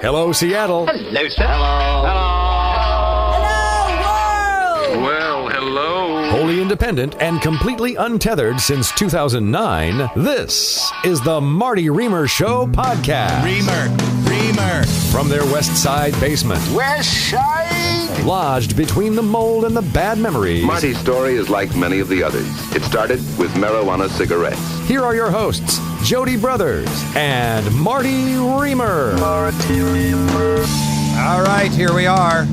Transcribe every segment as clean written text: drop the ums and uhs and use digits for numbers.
Hello, Seattle. Hello, sir. Hello. Hello, world! Well, hello. Wholly independent and completely untethered since 2009, this is the Marty Reamer Show podcast. Reamer. From their West Side basement, West Side. lodged between the mold and the bad memories. Marty's story is like many of the others. It started with marijuana cigarettes. Here are your hosts, Jody Brothers and Marty Reamer. All right, here we are.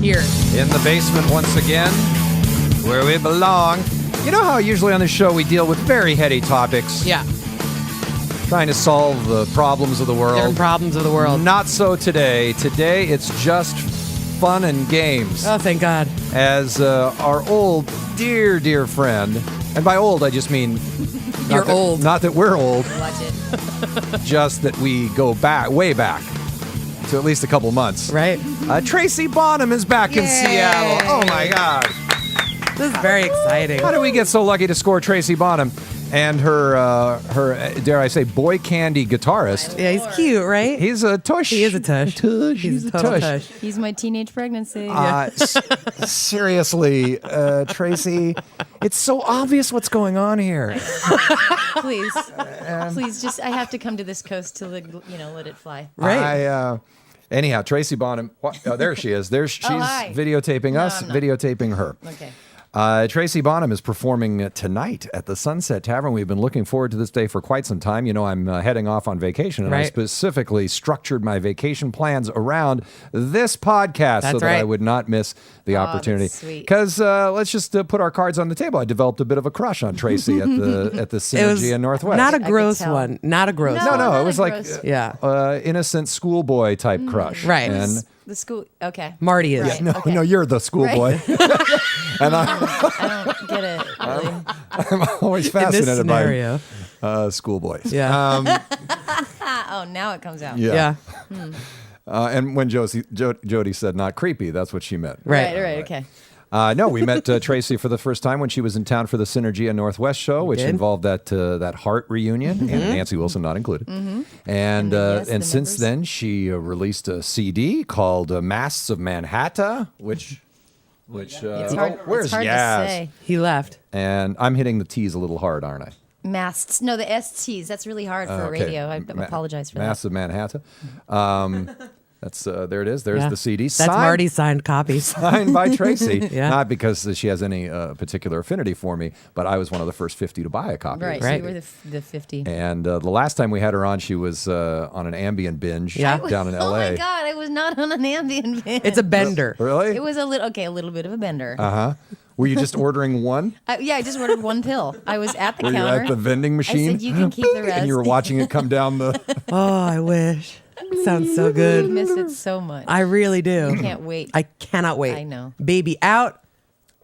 Here. In the basement once again, where we belong. You know how usually on this show we deal with very heady topics? Yeah. Trying to solve the problems of the world. Different problems of the world. Not so today. Today it's just fun and games. Oh, thank God. As our old, dear friend, and by old I just mean... You're old. Not that we're old, Watch it. just that we go back, way back, to at least a couple months. Right? Tracy Bonham is back in Yay. Seattle. Oh my God. This is very exciting. How did we get so lucky to score Tracy Bonham and her dare I say, boy candy guitarist? Yeah, he's cute, right? He's a tush. He is a tush. He's a total tush. He's my teenage pregnancy. Seriously, Tracy, it's so obvious what's going on here. Please, just I have to come to this coast to let it fly. Right. Anyhow, Tracy Bonham. Oh, there she is. She's hi. videotaping No, us, I'm not. videotaping her. Okay. Tracy Bonham is performing tonight at the Sunset Tavern. We've been looking forward to this day for quite some time. You know, I'm heading off on vacation, and I Right. specifically structured my vacation plans around this podcast so That's that I right. would not miss the opportunity. that's sweet. Because let's just put our cards on the table. I developed a bit of a crush on Tracy at the Synergy in Northwest. not a could gross tell. one. Not a gross no, one. no, not it was a like gross- Yeah. innocent schoolboy type crush. Right. And The school. Okay. Marty is. Right. no, Okay. no, you're the schoolboy. And I don't get it. Really. I'm always In this fascinated scenario. by schoolboys. Yeah. Oh, now it comes out. Yeah. Yeah. And when Jody said not creepy, that's what she meant. Right. Right. Okay. No, we met Tracy for the first time when she was in town for the Synergy Northwest show, which did. involved that Heart reunion, and Nancy Wilson not included. And the since members. then, she released a CD called Masks of Manhattan, which It's hard, where's it's hard Yaz? to say. He left. And I'm hitting the T's a little hard, aren't I? Masts. No, the STs. That's really hard for Okay. radio. I apologize for Masks that. of Manhattan. That's there it is. There's Yeah. the CD. That's Signed- Marty's signed copy. signed by Tracy. Yeah. Not because she has any particular affinity for me, but I was one of the first 50 to buy a copy. Right. Of So the you CD. were the 50. And the last time we had her on, she was on an Ambien binge Yeah. down in Oh L.A. my God! I was not on an Ambien bin. It's a bender. Really? It was a little bit of a bender. Were you just ordering one? Yeah, I just ordered one pill. I was at the Were you counter. at the vending I machine? said you can keep the rest. And you were watching it come down the... Oh, I wish. Sounds so I good. miss it so much. I really do. can't wait. I cannot wait. I know. Baby out,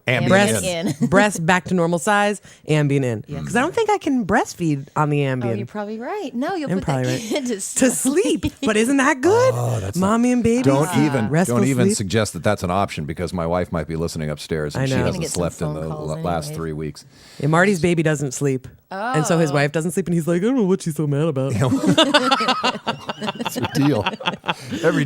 Ambien breast in. breast back to normal size, Ambien in. Because I don't think I can breastfeed on the Ambien. Oh, you're probably right. No, you'll I'm put that probably right. kid to sleep. But isn't that good? Oh, that's Mommy and baby. Don't Restful even sleep. suggest that that's an option because my wife might be listening upstairs and I she know. Gonna hasn't get some slept in phone the calls last anyway. 3 weeks. And Marty's baby doesn't sleep. And so his wife doesn't sleep, and he's like, I don't know what she's so mad about. It's a deal. Every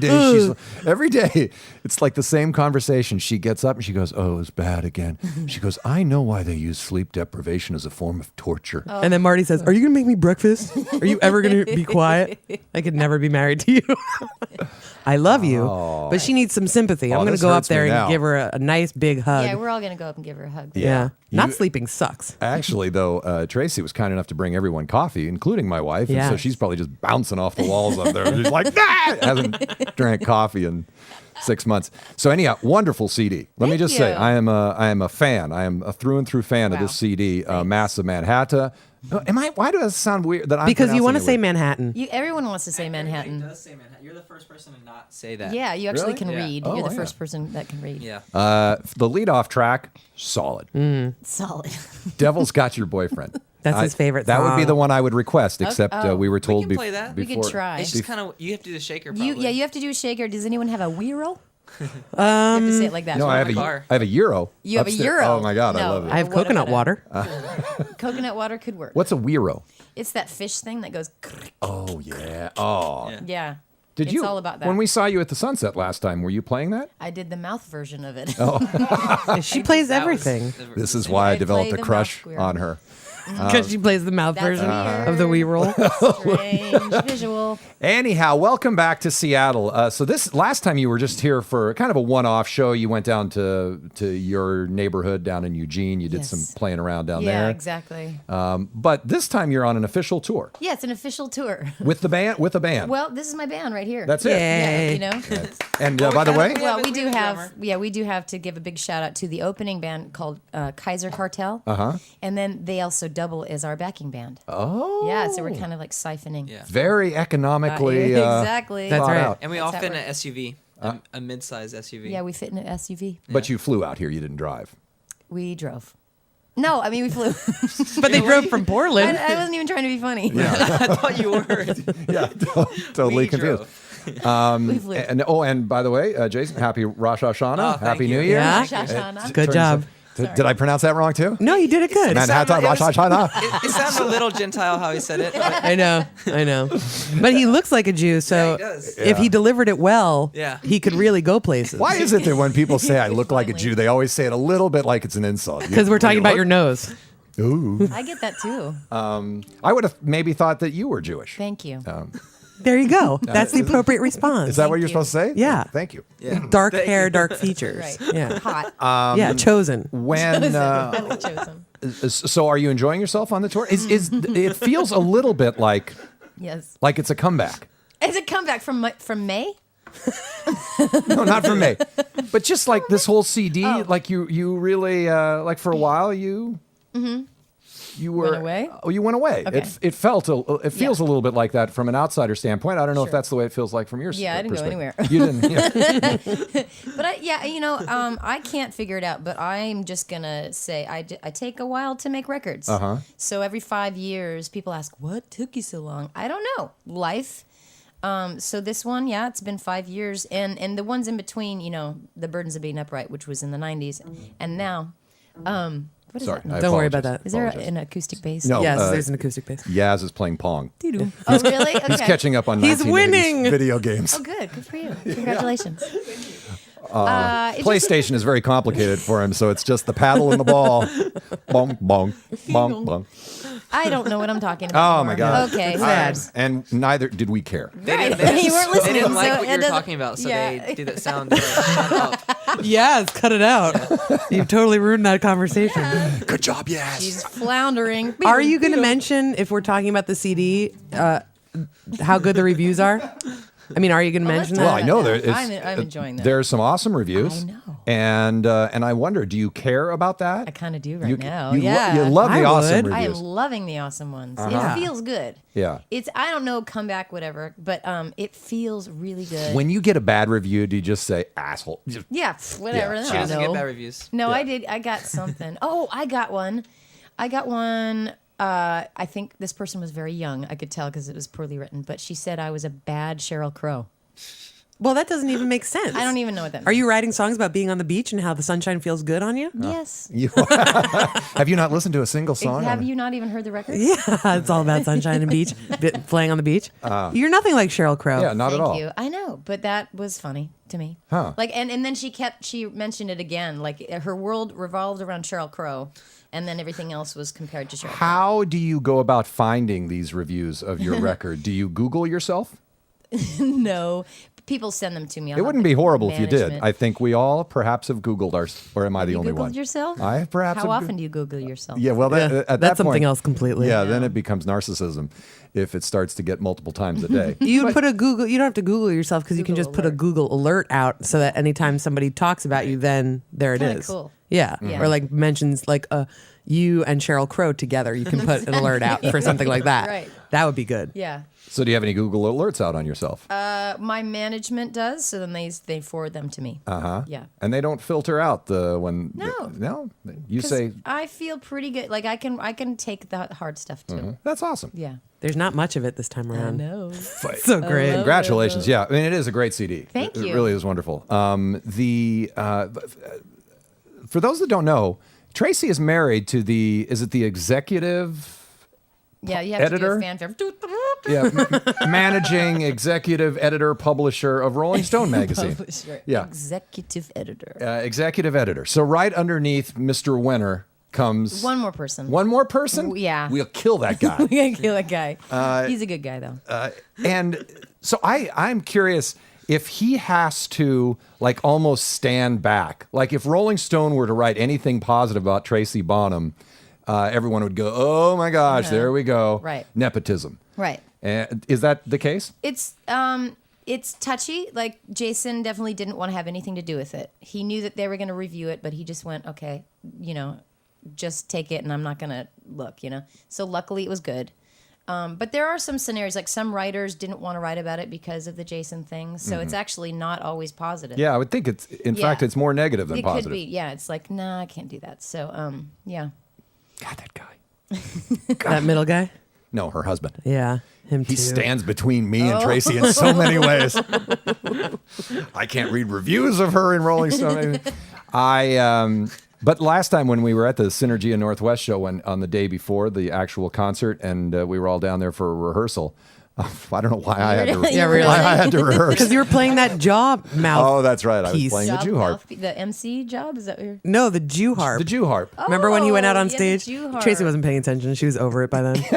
day, it's like the same conversation. She gets up and she goes, "Oh, it's bad again." She goes, "I know why they use sleep deprivation as a form of torture." And then Marty says, are you going to make me breakfast? Are you ever going to be quiet? I could never be married to you. I love you, but she needs some sympathy. I'm going this to go up hurts me there and now. give her a nice big hug. Yeah, we're all gonna go up and give her a hug. Yeah. Not You- sleeping sucks. Actually, though, Tracy was kind enough to bring everyone coffee, including my wife, and so Yes. she's probably just bouncing off the walls up there. She's like, "Ah!" Hasn't drank coffee in 6 months. So anyhow, wonderful CD. Let me Thank just say, you. I am a fan. I am a through and through fan of Wow. this CD, Mass of Manhattan. Why does it sound weird that I'm Because you want to pronouncing say it weird? Manhattan. Everyone wants to say Manhattan. does say Manhattan. You're the first person to not say that. Yeah, you actually Really? can Yeah. read. Oh, You're the yeah. first person that can read. Yeah. The lead-off track, solid. Solid. Devil's Got Your Boyfriend. That's his favorite That would be song. the one I would request, except oh. we were told can play that. We could before. try. It's just kind of you have to do the shaker. Probably. You have to do a shaker. Does anyone have a Wiro? You have to say it like that. No, I have my car. I have a Euro. You have a upstairs. Euro? Oh my God, I No. love it. I have What coconut about water. Coconut water could work. What's a Wiro? It's that fish thing that goes. Oh yeah. Oh, Yeah. Yeah. It's all about that. When we saw you at the Sunset last time, were you playing that? I did the mouth version of it. She plays That was everything This is why I developed play a the crush mouth square. on her. because she plays the mouth That's version weird. of the Wii roll. Strange visual. Anyhow, welcome back to Seattle. So this last time you were just here for kind of a one-off show. You went down to your neighborhood down in Eugene. You did Yes. some playing around down Yeah, there. exactly. But this time you're on an official tour Yeah, it's an official tour. with the band. With a band. Well, this is my band right here. That's it. Yeah, Yay. you know. And by the way, Well, we we do have a have, drummer. we do have to give a big shout out to the opening band called Kaiser Cartel. And then they also double as our backing band. oh, Yeah, so we're kind of like siphoning. Yeah. very economically exactly. That's thought right. out. And we all That's fit in how an SUV, a mid-size SUV. Yeah, we fit in an SUV. But you flew out here. You didn't drive. We drove. No, I mean we flew. But they drove from Portland. I wasn't even trying to be funny. I thought you were. Yeah, totally We confused. drove. We flew. And by the way, Jason, happy Rosh Hashanah. Oh, thank Happy you. New Year. Yeah. Rosh Hashanah. Good job. Did I pronounce that wrong too? No, you did it good. Manhattan, Rosh Hashanah. It sounded a little Gentile how he said it. But I know. But he looks like a Jew, so Yeah, he does. if he delivered it well, Yeah. he could really go places. Why is it that when people say I look like a Finally. Jew, they always say it a little bit like it's an insult? Because we're talking about your nose. Ooh. I get that too. I would have maybe thought that you were Jewish. Thank you. There you go. That's the appropriate response. Is that what you're Thank you. supposed to say? Yeah. Thank you. yeah. Dark hair, dark features. Right. Yeah. Hot. Yeah, chosen. When I was chosen. so, are you enjoying yourself on the tour? Is it feels a little bit like Yes. it's a comeback? It's a comeback from May. No, not from me, but just like this whole CD. Oh. Like you really like for a while you. You were Went away? Oh, you went away. Okay. It feels a little bit like that from an outsider standpoint. I don't know if Sure. that's the way it feels like from your Yeah, I didn't go perspective. anywhere. You didn't. Yeah. But I can't figure it out. But I'm just gonna say I take a while to make records. So every 5 years, people ask, "What took you so long?" I don't know. Life. So this one, yeah, it's been 5 years, and the ones in between, The Burdens of Being Upright, which was in the '90s, and now, what is Sorry, that? I Don't worry apologize. about that. Is there Apologize. an acoustic bass? No. Yes, uh, there's an acoustic bass. Yaz is playing Pong. Oh, really? Okay. He's catching up on He's 1980s winning. video games. Oh, good for you. Congratulations. It PlayStation is very complicated for him, so it's just the paddle and the ball. Bong, bong, bong, bong. I don't know what I'm talking about. Oh, my God. Okay, Sad. sad. And neither did we care. They Right. didn't, You weren't listening, They didn't like so what it you were doesn't- talking about, so Yeah. they do that sound. Like, shut up. Yes, cut it out. You've totally ruined that conversation. Good job, Yaz. She's floundering. Are you going to mention, if we're talking about the CD, how good the reviews are? I mean, are you going to mention let's that? Well, I know there. I'm enjoying that. There's some awesome reviews. I know. And I wonder, do you care about that? I kind of do right You- now. you, Yeah. you love the I awesome would. I am reviews. loving the awesome ones. Uh-huh. It feels good. Yeah. It's I don't know, comeback, whatever, but it feels really good. When you get a bad review, do you just say asshole? yeah, whatever. Yeah. I She don't doesn't know. get bad reviews. No, Yeah. I did. I got something. Oh, I got one. I think this person was very young. I could tell because it was poorly written. But she said I was a bad Sheryl Crow. Well, that doesn't even make sense. I don't even know what that means. Are you writing songs about being on the beach and how the sunshine feels good on you? Yes. Have you not listened to a single song? Have you not even heard the record? Yeah, it's all about sunshine and beach, playing on the beach. You're nothing like Sheryl Crow. Yeah, not Thank at all. you. I know, but that was funny to me. Huh. Like, and then she mentioned it again. Like her world revolved around Sheryl Crow, and then everything else was compared to Sheryl Crow. How do you go about finding these reviews of your record? Do you Google yourself? No, people send them to me. It wouldn't be horrible if you did. Management. I think we all perhaps have Googled ours, or am I the You only Googled one? yourself? I perhaps. How have often do you Google yourself? Yeah, well, that, Yeah, at that that's something point- else completely. Yeah, then it becomes narcissism if it starts to get multiple times a day. You would put a Google. You don't have to Google yourself because you can Google just put a alert. Google alert out so that anytime somebody talks about you, then there it Kinda is. cool. Yeah. Yeah. Or like mentions like you and Sheryl Crow together. You can put an alert out for something like that. Right. That would be good. Yeah. So, do you have any Google alerts out on yourself? My management does, so then they forward them to me. Yeah. And they don't filter out the when. No. No. You 'Cause say I feel pretty good. Like I can take the hard stuff too. that's awesome. Yeah. There's not much of it this time around. No. So great. Congratulations! Yeah, I mean it is a great CD. Thank It you. really is wonderful. For those that don't know, Tracy is married to the executive? Yeah, you have Editor? to do a fanfare. Yeah, managing executive editor, publisher of Rolling Stone magazine. Publisher. Yeah. Executive editor. Executive editor. So right underneath Mr. Wenner comes One more person. one more person. Yeah. We'll kill that guy. We gotta kill that guy. He's a good guy, though. And so I'm curious if he has to like almost stand back. Like if Rolling Stone were to write anything positive about Tracy Bonham, everyone would go, "Oh my gosh, there we go." Right. Nepotism. Right. Is that the case? It's touchy. Like Jason definitely didn't want to have anything to do with it. He knew that they were going to review it, but he just went, okay, just take it, and I'm not going to look. So luckily it was good. But there are some scenarios, like some writers didn't want to write about it because of the Jason thing. So it's actually not always positive. Yeah, I would think it's. In fact, it's more negative than it positive. could be. Yeah, it's like, nah, I can't do that. So yeah. God, that guy. That middle guy? No, her husband. Yeah, him too. He stands between me and Tracy in so many ways. I can't read reviews of her in Rolling Stone. But last time when we were at the Synergy and Northwest show on the day before the actual concert, and we were all down there for a rehearsal, I don't know why I had to. Yeah, really? Why I had to rehearse. Because you were playing that jaw mouth. Oh, that's right. I was piece. playing the Job Jew harp. The MC job? Is that what you're... No, the Jew harp. The Jew harp. Remember when he went out on Oh, yeah, the stage? Jew harp. Tracy wasn't paying attention. She was over it by then. She's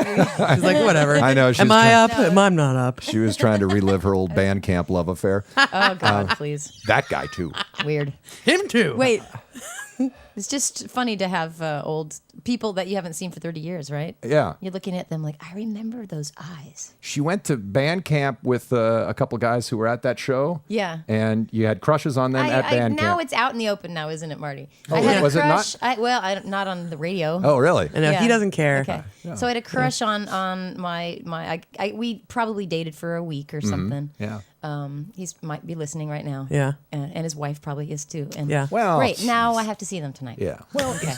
like, whatever. I know, she Am was I trying- up? I'm not up. She was trying to relive her old band camp love affair. Oh, God, please. That guy too. Weird. Him too. Wait. It's just funny to have old people that you haven't seen for 30 years, right? Yeah. You're looking at them like, I remember those eyes. She went to band camp with a couple guys who were at that show. Yeah. And you had crushes on them at band now camp. it's out in the open now, isn't it, Marty? Oh, I had a was it crush. not? Not on the radio. Oh, really? I know, he doesn't care. Okay. So I had a crush on we probably dated for a week or something. Yeah. He's might be listening right now. Yeah. And his wife probably is too. And Yeah. Well, great. Now I have to see them tonight. Yeah. Well, Okay.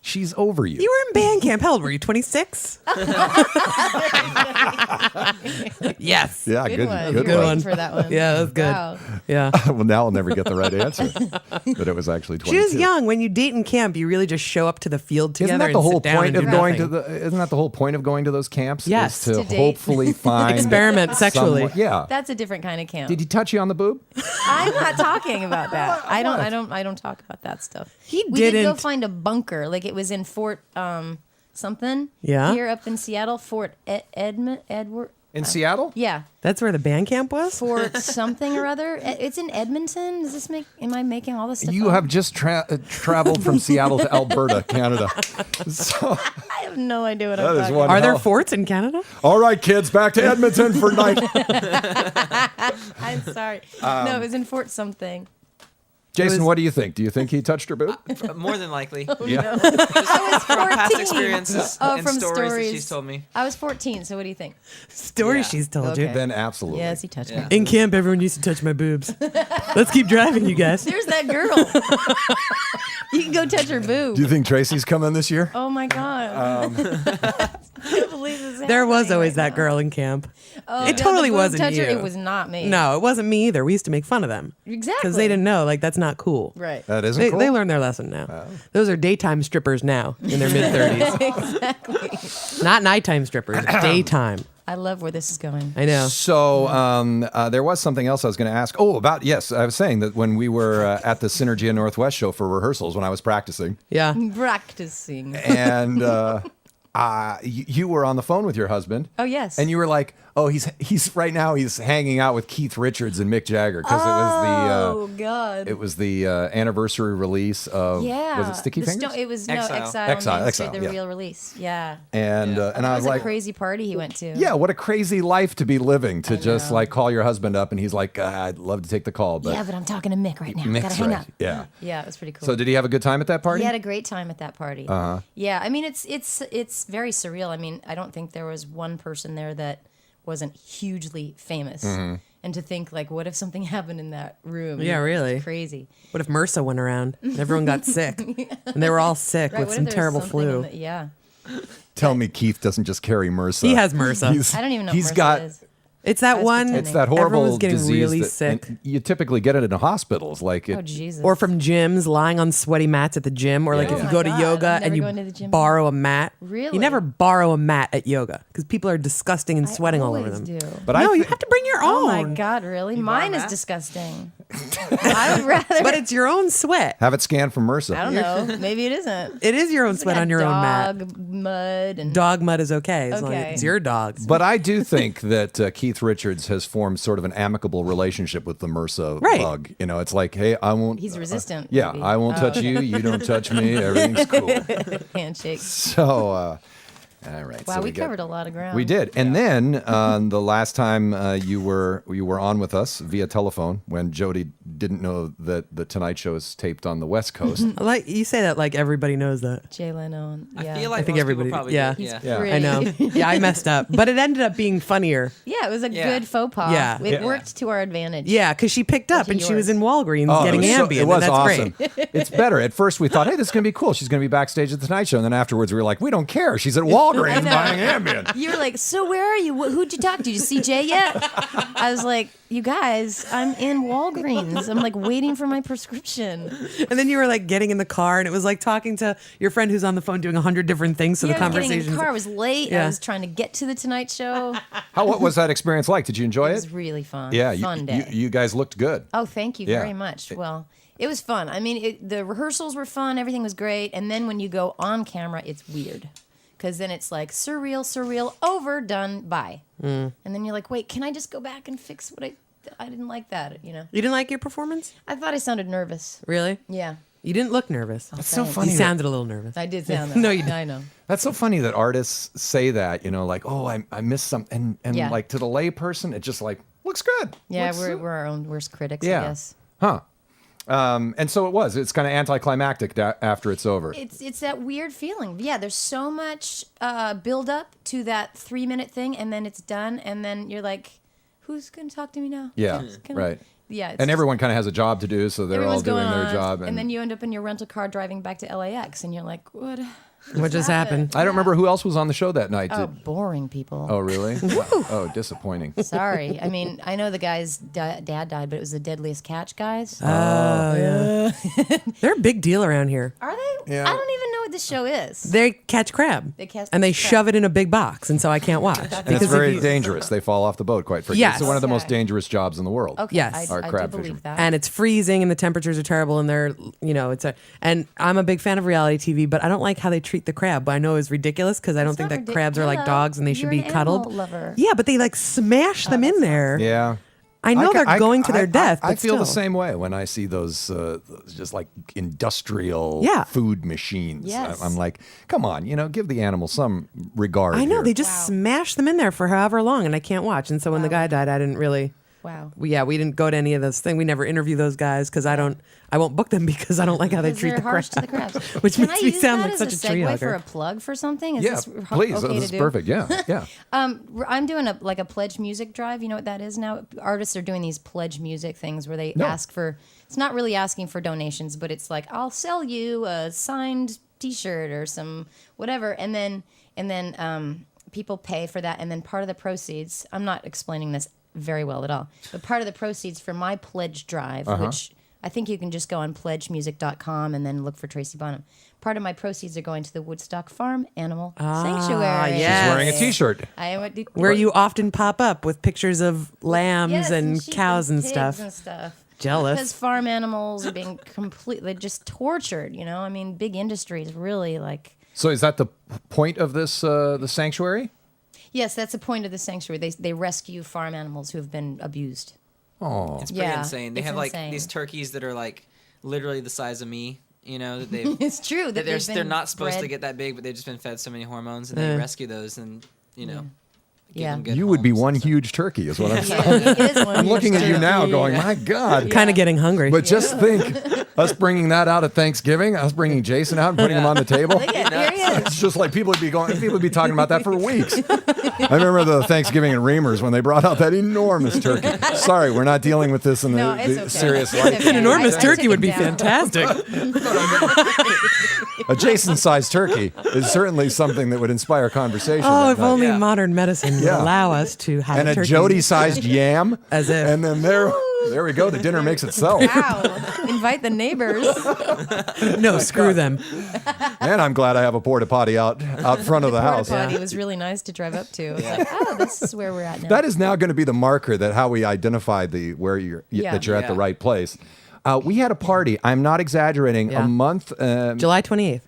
she's over you. You were in band camp. How old were you? 26? Yes. Yeah, Good good, one. good You're one. waiting for that one. Yeah, that was good. Wow. Yeah. Well, now I'll never get the right answer. But it was actually 22. She was young. When you date in camp, you really just show up to the field together. Isn't that the and whole sit down point and of do going to nothing. the? Isn't that the whole point of going to those camps? Yes. is to To date. hopefully find Experiment sexually. someone- Yeah. That's a different kind of camp. Did he touch you on the boob? I'm not talking about that. I don't talk about that stuff. He We did go didn't. find a bunker. Like it was in Fort something. Yeah? Here up in Seattle, Fort Edward. In Seattle? Yeah. That's where the band camp was? Fort something or other. It's in Edmonton. Does this make? Am I making all this stuff You up? have just traveled from Seattle to Alberta, Canada. So, I have no idea what that I'm is talking one about. Are there hell- forts in Canada? All right, kids, back to Edmonton for night. I'm sorry. No, it was in Fort something. Jason, what do you think? Do you think he touched her boob? More than likely. Yeah. I was 14. From past experiences Oh, and from stories that she's told me. I was 14. So what do you think? Story Yeah. she's told Okay. you. Then absolutely. Yes, he touched Yeah. me. In camp, everyone used to touch my boobs. Let's keep driving, you guys. There's that girl. You can go touch her boob. Do you think Tracy's coming this year? Oh my god! I can't believe this is There was happening always right that now. girl in camp. Oh, It no, totally the boob wasn't toucher, you. It was not me. No, it wasn't me either. We used to make fun of them. exactly. Because they didn't know. Like, that's not cool. Right. That isn't They, cool. they learned their lesson now. Those are daytime strippers now in their mid 30s. Exactly. Not nighttime strippers, daytime. I love where this is going. I know. So there was something else I was going to ask. Oh, yes, I was saying that when we were at the Synergy and Northwest show for rehearsals, when I was practicing, Yeah. Practicing. and you were on the phone with your husband. Oh yes. And you were like, "Oh, he's right now he's hanging out with Keith Richards and Mick Jagger because Oh God. it was the anniversary release of yeah. was it Sticky The Fingers? it was Exile. Exile. Exile, Next to Exile, the yeah. real release. Yeah. and I That was was like, a crazy party he went to. "Yeah, what a crazy life to be living to just know. like call your husband up and he's like, I'd love to take the call, but Yeah, but I'm talking to Mick right now. Mick's Gotta hang right. up. Yeah. Yeah, it was pretty cool. So did he have a good time at that party? He had a great time at that party. Yeah, I mean it's very surreal. I mean, I don't think there was one person there that wasn't hugely famous. And to think like, what if something happened in that room? Yeah, really. It's crazy. What if MRSA went around and everyone got sick? And they were all sick Right? with What some if there was terrible something flu. yeah. Tell me Keith doesn't just carry MRSA. He has MRSA. I don't even know He's what MRSA got is. It's that one. It's that horrible everyone's getting disease really that, sick. and you typically get it in hospitals, like it. Oh Jesus. Or from gyms, lying on sweaty mats at the gym, or like Yeah. if Oh you my go to God, yoga I'm and never going to the you gym. borrow a mat. Really? You never borrow a mat at yoga because people are disgusting and sweating I all over always them. do. But No, I you thi- have to bring your own. Oh my God, really? Mine is mat? disgusting. I would rather. But it's your own sweat. have it scanned from MRSA. I don't know. Maybe it isn't. It is your own It's sweat got on your own mat. Dog mud and Dog mud is okay as long as Okay. it's your dog. But I do think that Keith Richards has formed sort of an amicable relationship with the MRSA Right. bug. You know, it's like, hey, I won't. he's resistant. Yeah, maybe. I won't touch you. You don't touch me. Everything's cool. Handshake. So, all right. Wow, so we got- covered a lot of ground. We did, and then the last time you were on with us via telephone when Jody didn't know that the Tonight Show is taped on the West Coast. Like you say that like everybody knows that. Jay Leno. Yeah. I feel like I think most everybody- people probably yeah. do. He's Yeah. pretty. I know. Yeah, I messed up, but it ended up being funnier. Yeah, it was a Yeah. good faux pas. Yeah. It Yeah. worked to our advantage. Yeah, because she picked up to and she was yours. in Walgreens getting it was Ambien. it was and that's awesome. great. It's better. At first, we thought, hey, this is going to be cool. She's going to be backstage at the Tonight Show. And then afterwards, we were like, we don't care. She's at Walgreens buying Ambien. You were like, so where are you? Who'd you talk to? Did you see Jay yet? I was like, you guys, I'm in Walgreens. I'm like waiting for my prescription. And then you were like getting in the car, and it was like talking to your friend who's on the phone doing 100 different things. So Yeah, the I was getting in conversation. the car. I was late. Yeah. I was trying to get to the Tonight Show. What was that experience like? Did you enjoy It it? was really fun. Yeah, fun day. you guys looked good. Oh, thank you Yeah. very much. Well, it was fun. I mean, the rehearsals were fun. Everything was great. And then when you go on camera, it's weird. Because then it's like surreal, over, done, bye. And then you're like, wait, can I just go back and fix what I didn't like that, you know? You didn't like your performance? I thought I sounded nervous. Really? Yeah. You didn't look nervous. That's so thanks. funny. You sounded a little nervous. I did sound that. No, you I know. That's so funny that artists say that, you know, like, oh, I missed something. And Yeah. like to the lay person, it just like looks good. Yeah, Looks- we're our own worst critics, Yeah. I guess. Huh. And so it was. It's kind of anticlimactic after it's over. It's that weird feeling. Yeah, there's so much build up to that 3-minute thing, and then it's done, and then you're like, who's going to talk to me now? Yeah, Who's gonna- right. Yeah. It's And just- everyone kind of has a job to do, so they're all everyone's doing going their on, job. and then you end up in your rental car driving back to LAX, and you're like, what? What just happened? I don't remember who else was on the show that night. Oh, boring people. Oh, really? Oh, disappointing. Sorry. I mean, I know the guy's dad died, but it was the Deadliest Catch guys. Oh, yeah. They're a big deal around here. Are they? Yeah. I don't even know what this show is. They catch crab. They catch and they crab. shove it in a big box, and so I can't watch. And it's Because if very you- dangerous. They fall off the boat quite frequently. Yes. It's one of the most Okay. dangerous jobs in the world. Okay, Yes. Our I crab do fishermen. believe that. and it's freezing, and the temperatures are terrible, and they're, and I'm a big fan of reality TV, but I don't like how they treat the crab. But I know it's ridiculous because I don't It's think not that crabs are like ridiculous. dogs and they should You're be an cuddled. animal lover. Yeah, but they like smash them in there. Yeah. I know they're going to their death. I but feel the still. same way when I see those just like industrial Yeah. food machines. Yes. I'm like, come on, give the animal some regard. I know here. they just smash them in there for however long, and I can't watch. And so when the guy died, I didn't really. Wow. We didn't go to any of those things. We never interview those guys because I won't book them because I don't like how they Because treat they're the harsh crab. to the crabs. Which Can makes I me use sound that like as such a tree segue hugger. for a plug for something? Is Yeah, this please. okay This to is do? perfect. Yeah, yeah. I'm doing a pledge music drive. You know what that is now? Artists are doing these pledge music things where they ask for. It's not really asking for donations, but it's like, I'll sell you a signed T-shirt or some whatever, and then people pay for that, and then part of the proceeds. I'm not explaining this very well at all, but part of the proceeds for my pledge drive, which I think you can just go on pledgemusic.com and then look for Tracy Bonham. Part of my proceeds are going to the Woodstock Farm Animal Sanctuary. yes. She's wearing a T-shirt. Where you often pop up with pictures of lambs Yes, and sheep cows and pigs stuff. and stuff. Jealous. Because farm animals are being completely just tortured, I mean, big industry is really like... So is that the point of this the sanctuary? Yes, that's the point of the sanctuary. They rescue farm animals who have been abused. Oh, It's pretty Yeah, insane. They it's have like insane. these turkeys that are like literally the size of me. That they've It's true that they're not supposed to bred. get that big, but they've just been fed so many hormones, and they rescue those, and give Yeah. them good you would be homes and one stuff. huge turkey, is what I'm saying. Yeah, he is one I'm looking at you now, turkey. going, my God. Kind of getting hungry. But just think, us bringing that out at Thanksgiving, us bringing Jason out and putting him on the table. Look at, here he is. It's just like people would be talking about that for weeks. I remember the Thanksgiving at Reamer's when they brought out that enormous turkey. Sorry, we're not dealing with this in No, the it's okay. serious It's light. okay. An enormous I turkey took would him be down. fantastic. A Jason-sized turkey is certainly something that would inspire conversation. Oh, that if night. only Yeah. modern medicine would Yeah. allow us to have And a turkey. Jody-sized yam. As if. And then there we go. The dinner makes itself. Wow. Invite the neighbors. No, screw them. And I'm glad I have a porta potty out front of the Porta house. potty was really nice to drive up to. It's like, oh, this is where we're at now. That is now going to be the marker that how we identify where you're Yeah. that you're at the Yeah. right place. We had a party. I'm not exaggerating. Yeah. A month. July 28th.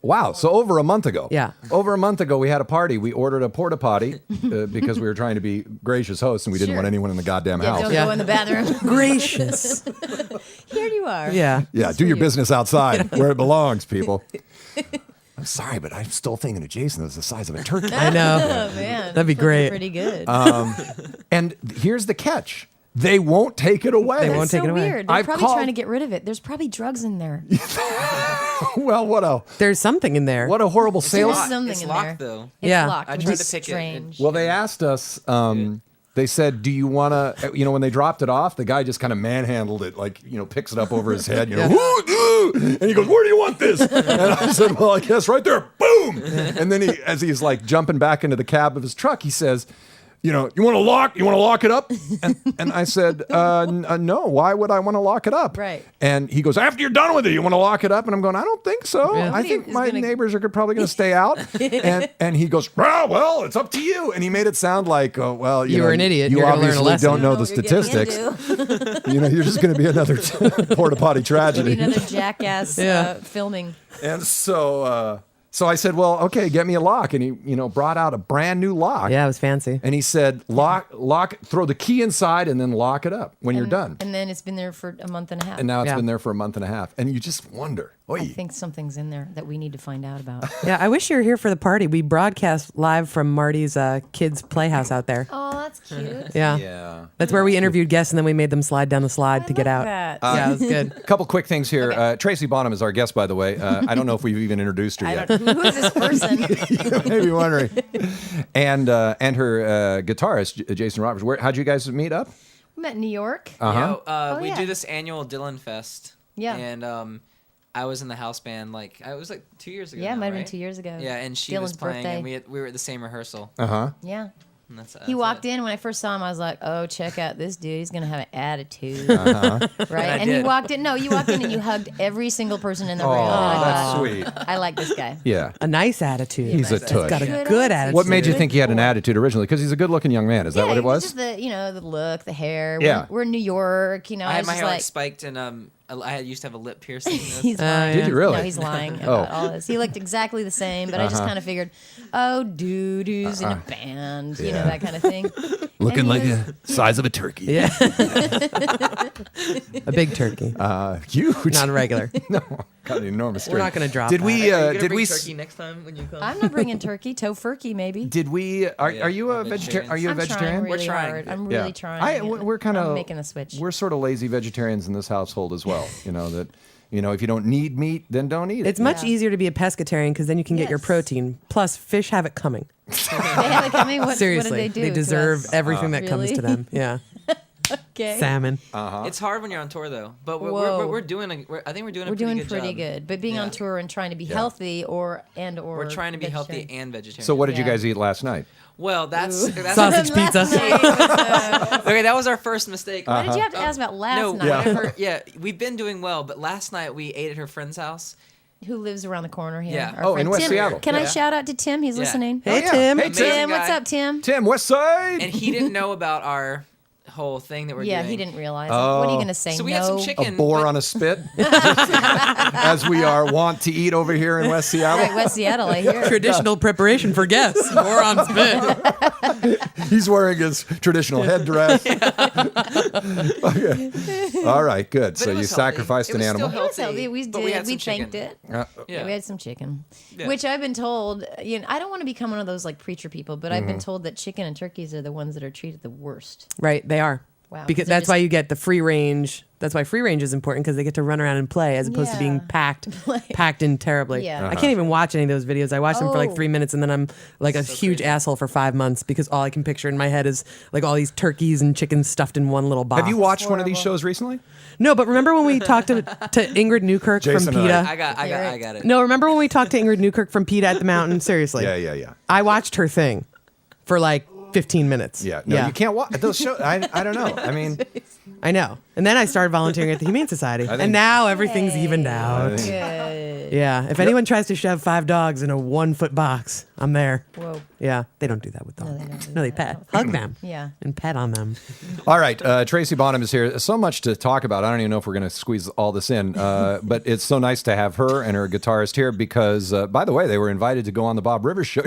Wow. So over a month ago. Yeah. Over a month ago, we had a party. We ordered a porta potty because we were trying to be gracious hosts and we didn't Sure. want anyone in the goddamn Yeah, house. don't Yeah. go in the bathroom. Gracious. Here you are. Yeah. Yeah, This do for your you. business outside where it belongs, people. I'm sorry, but I'm still thinking of Jason as the size of a turkey. I know. Oh, man. That'd be great. Pretty good. And here's the catch. They won't take it away. They That's won't so take it away. weird. They're I've probably called- trying to get rid of it. There's probably drugs in there. Well, There's something in there. what a horrible There's sales. something It's in locked, there. though. It's Yeah. locked, I which tried is to pick it. strange. Well, they asked us. They said, "Do you want to?" When they dropped it off, the guy just kind of manhandled it, like picks it up over his head, and he goes, "Where do you want this?" And I said, "Well, I guess right there." Boom! And then as he's like jumping back into the cab of his truck, he says, "You want to lock it up?" And I said, "No. Why would I want to lock it up?" Right. And he goes, "After you're done with it, you want to lock it up?" And I'm going, "I don't think so. Yeah. I think He's my gonna- neighbors are probably going to stay out." And he goes, "Well, it's up to you." And he made it sound like, "Oh, well, You were an idiot. You You're gonna learn a obviously lesson." don't know You the what you're getting statistics. into. You're just going to be another porta potty Maybe tragedy." another jackass Yeah. filming. And so I said, "Well, okay, get me a lock." And he, brought out a brand new lock. Yeah, it was fancy. And he said, lock, throw the key inside and then lock it up when you're done. And then it's been there for a month and a half. And now it's Yeah. been there for a month and a half. And you just wonder, I oy. think something's in there that we need to find out about. Yeah, I wish you were here for the party. We broadcast live from Marty's kids' playhouse out there. Oh, that's cute. Yeah. Yeah. That's where we interviewed guests and then we made them slide down the slide to get out. Yeah, it was good. A couple quick things here. Tracy Bonham is our guest, by the way. I don't know if we've even introduced her I yet. don't, who is this person? You may be wondering. And her guitarist, Jason Roberts. How'd you guys meet up? We met in New York. We yeah. do this annual Dylan Fest. Yeah. And I was in the house band I was like 2 years ago. Yeah, it now, might have been right? 2 years ago. Yeah, and she Dylan's was playing, birthday. and we were at the same rehearsal. Yeah. And that's He walked in. When I first saw him, I was like, "Oh, check out this dude. He's gonna have an attitude, right?" And he did. walked in. No, you walked in and you hugged every single person in the room. Oh, And I that's thought, sweet. I like this guy. Yeah. A nice attitude. He's a He's tush. got a Good good attitude. attitude. What made you Good think he had an boy. attitude originally? Because he's a good-looking young man. Is that what it was? Just the look, the hair. Yeah. We're in New York. I I had was my just hair like, spiked, and I used to have a lip piercing. he's Oh, lying. Did you really? No, he's lying about Oh. all this. He looked exactly the same, but I just kind of figured, oh, dude who's in a band, you know, that kind of thing. Looking And he like was- the size of a turkey. Yeah. A big turkey. Huge. Not a regular. No, got an enormous We're turkey. not going to drop Did that. we? Are you gonna Did bring we? turkey next time when you come? I'm not bringing turkey, tofurkey maybe. Did we? Are yeah, you a we're vegetarian? Are vegetarians. you a I'm vegetarian? trying really We're trying. hard. I'm really trying. We're kind I'm of making the switch. We're sort of lazy vegetarians in this household as well. If you don't need meat, then don't eat it. It's much Yeah. easier to be a pescatarian because then you can get your Yes. protein. Plus, fish have it coming. They have it coming. What Seriously. did they do? to deserve us? everything that comes to Really? them. Yeah. Okay. Salmon. It's hard when you're on tour though, but Whoa. we're doing I think we're doing a We're pretty doing good pretty job. good, but being on Yeah. tour and trying to be healthy or We're trying to be healthy vegetarian. and vegetarian. So what did you Yeah. guys eat last night? Well, that's Sausage pizza. okay. That was our first mistake. Why did you have to ask about last No, night? whenever, we've been doing well, but last night we ate at her friend's house. Who lives around the corner here? Yeah. Our Oh, friend in West Tim. Seattle. Can I Yeah. shout out to Tim? He's Yeah. listening. Hey, yeah. Tim. Hey, Amazing Tim, what's guy. up, Tim? Tim, West Side. And he didn't know about our whole thing that we're Yeah, doing. he didn't realize. What are you going to say? So we no? had some A chicken. boar but- on a spit, as we are wont to eat over here in West Seattle. Right, West Seattle, I hear. Traditional preparation for guests. Or on spit. He's wearing his traditional headdress. Okay. All right, good. But So it you was healthy. sacrificed It an was animal. still It was healthy, healthy. We but did. we had We some thanked chicken. it. Yeah. We had some chicken, Yeah. which I've been told. I don't want to become one of those like preacher people, but I've been told that chicken and turkeys are the ones that are treated the worst. Right, they are. Wow. Because They're that's why you get the free range. That's why free range is important because they get to run around and play as opposed to being packed in terribly. Yeah. I can't even watch any of those videos. I watch them for like 3 minutes and then I'm like a huge crazy. asshole for 5 months because all I can picture in my head is like all these turkeys and chickens stuffed in one little box. Have you watched one of these shows recently? No, but remember when we talked to Ingrid Newkirk Jason from and PETA? I got it. No, remember when we talked to Ingrid Newkirk from PETA at the mountain? Seriously. Yeah. I watched her thing for like 15 minutes. Yeah. No, you can't watch those shows. I don't know. I mean, I know. And then I started volunteering at the Humane Society. And now everything's evened out. Good. Yeah. If anyone tries to shove 5 dogs in a 1-foot box, I'm there. Whoa. Yeah. They don't do that with dogs. they don't do No, they that. hug them. Yeah. And pet on them. all right. Tracy Bonham is here. So much to talk about. I don't even know if we're going to squeeze all this in. But it's so nice to have her and her guitarist here because, by the way, they were invited to go on the Bob Rivers show.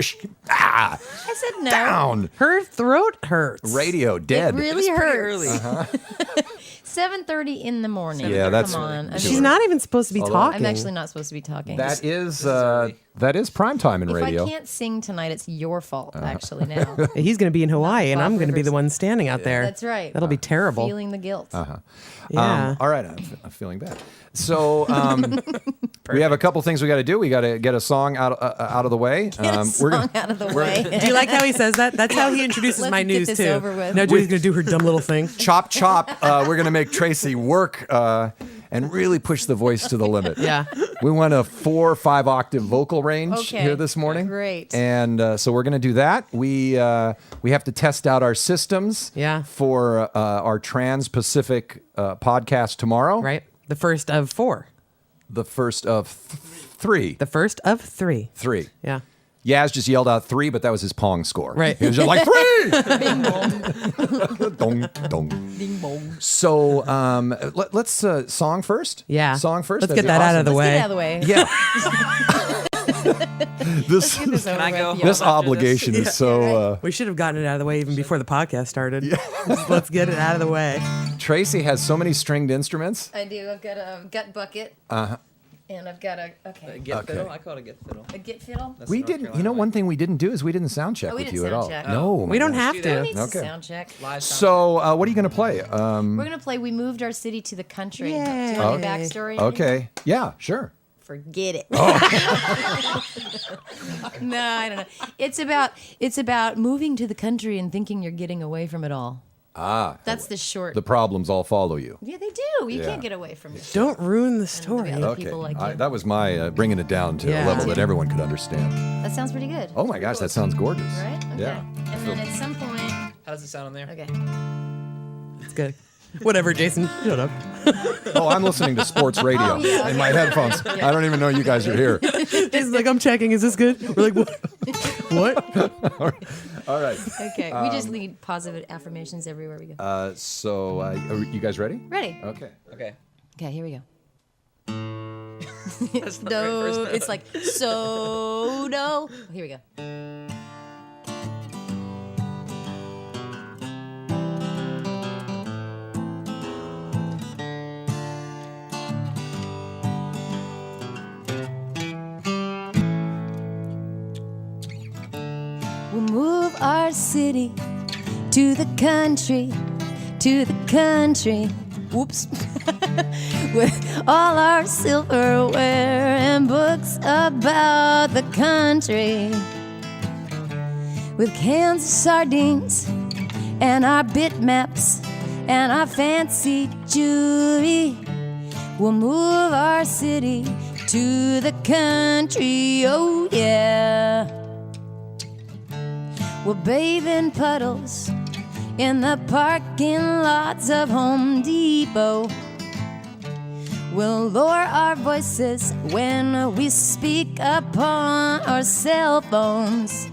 I said no. Down. Her throat hurts. Radio dead. It really hurts. Early. 7:30 in the morning. Yeah, that's- Come on. I mean, She's not even supposed to be talking. I'm actually not supposed to be talking. That is prime time in if radio. I can't sing tonight, it's your fault. Actually, now. He's going to be in Hawaii and Bob I'm going to be Rivers. the one standing out there. That's right. That'll be terrible. Feeling the guilt. Yeah. All right, I'm feeling bad. So we have a couple things we got to do. We got to get a song out of the way. Get a song out of the way. Do you like how he says that? That's how he introduces Let's my get news this too. over with. Now Julie's going to do her dumb little thing. Chop chop. We're gonna make Tracy work and really push the voice to the limit. Yeah. We want a 4 or 5 octave vocal range Okay. here this morning. Great. And so we're gonna do that. We have to test out our systems. Yeah. For our Trans-Pacific podcast tomorrow. Right? The first of 4. The first of 3. The first of 3. 3. Yeah. Yaz just yelled out 3, but that was his Pong score. Right. He was just like 3. Bing bong. Dong, dong. Bing bong. So let's song first. Yeah. Song first. Let's That'd get be that out of awesome. the way. Get out of the way. Yeah. this This over I with, go yeah. home? this obligation is so. We should have gotten it out of the way even before the podcast started. Let's get it out of the way. Tracy has so many stringed instruments. I do. I've got a gut bucket. And I've got a Get fiddle. I call it a get fiddle. a git fiddle. That's We North didn't. Carolina You know, way. one thing we didn't do is we didn't sound check Oh, we with didn't you at sound all. check. No, We don't my have do to. that. Who needs Okay. a sound check? Live sound So what are you going to play? We're gonna play "We Moved Our City to the Country." Do you Yay. want the backstory? Okay. Yeah. Sure. Forget it. Oh. No, I don't know. It's about moving to the country and thinking you're getting away from it all. That's the short. The problems all follow you. Yeah, they do. You Yeah. can't get away from it. Don't ruin the story. other Okay. people like you. That was my bringing it down to Yeah. a level that everyone could understand. That sounds pretty good. Oh my gosh, that sounds gorgeous. Right? Okay. Yeah. And then at some point, How does it sound on there? okay. It's good. Whatever, Jason. Shut up. Oh, I'm listening to sports radio yeah, in my headphones. I don't even know you guys are here. Jason's like, I'm checking. Is this good? We're like, what? What? All right. Okay. We just need positive affirmations everywhere we go. So, are you guys ready? Ready? Okay. Okay. Okay, here we go. That's the very first Do. note. It's like so do. Here we go. We'll move our city to the country, to the country. Whoops. With all our silverware and books about the country. With cans of sardines and our bitmaps and our fancy jewelry. We'll move our city to the country, oh yeah. We'll bathe in puddles in the parking lots of Home Depot. We'll lower our voices when we speak upon our cell phones.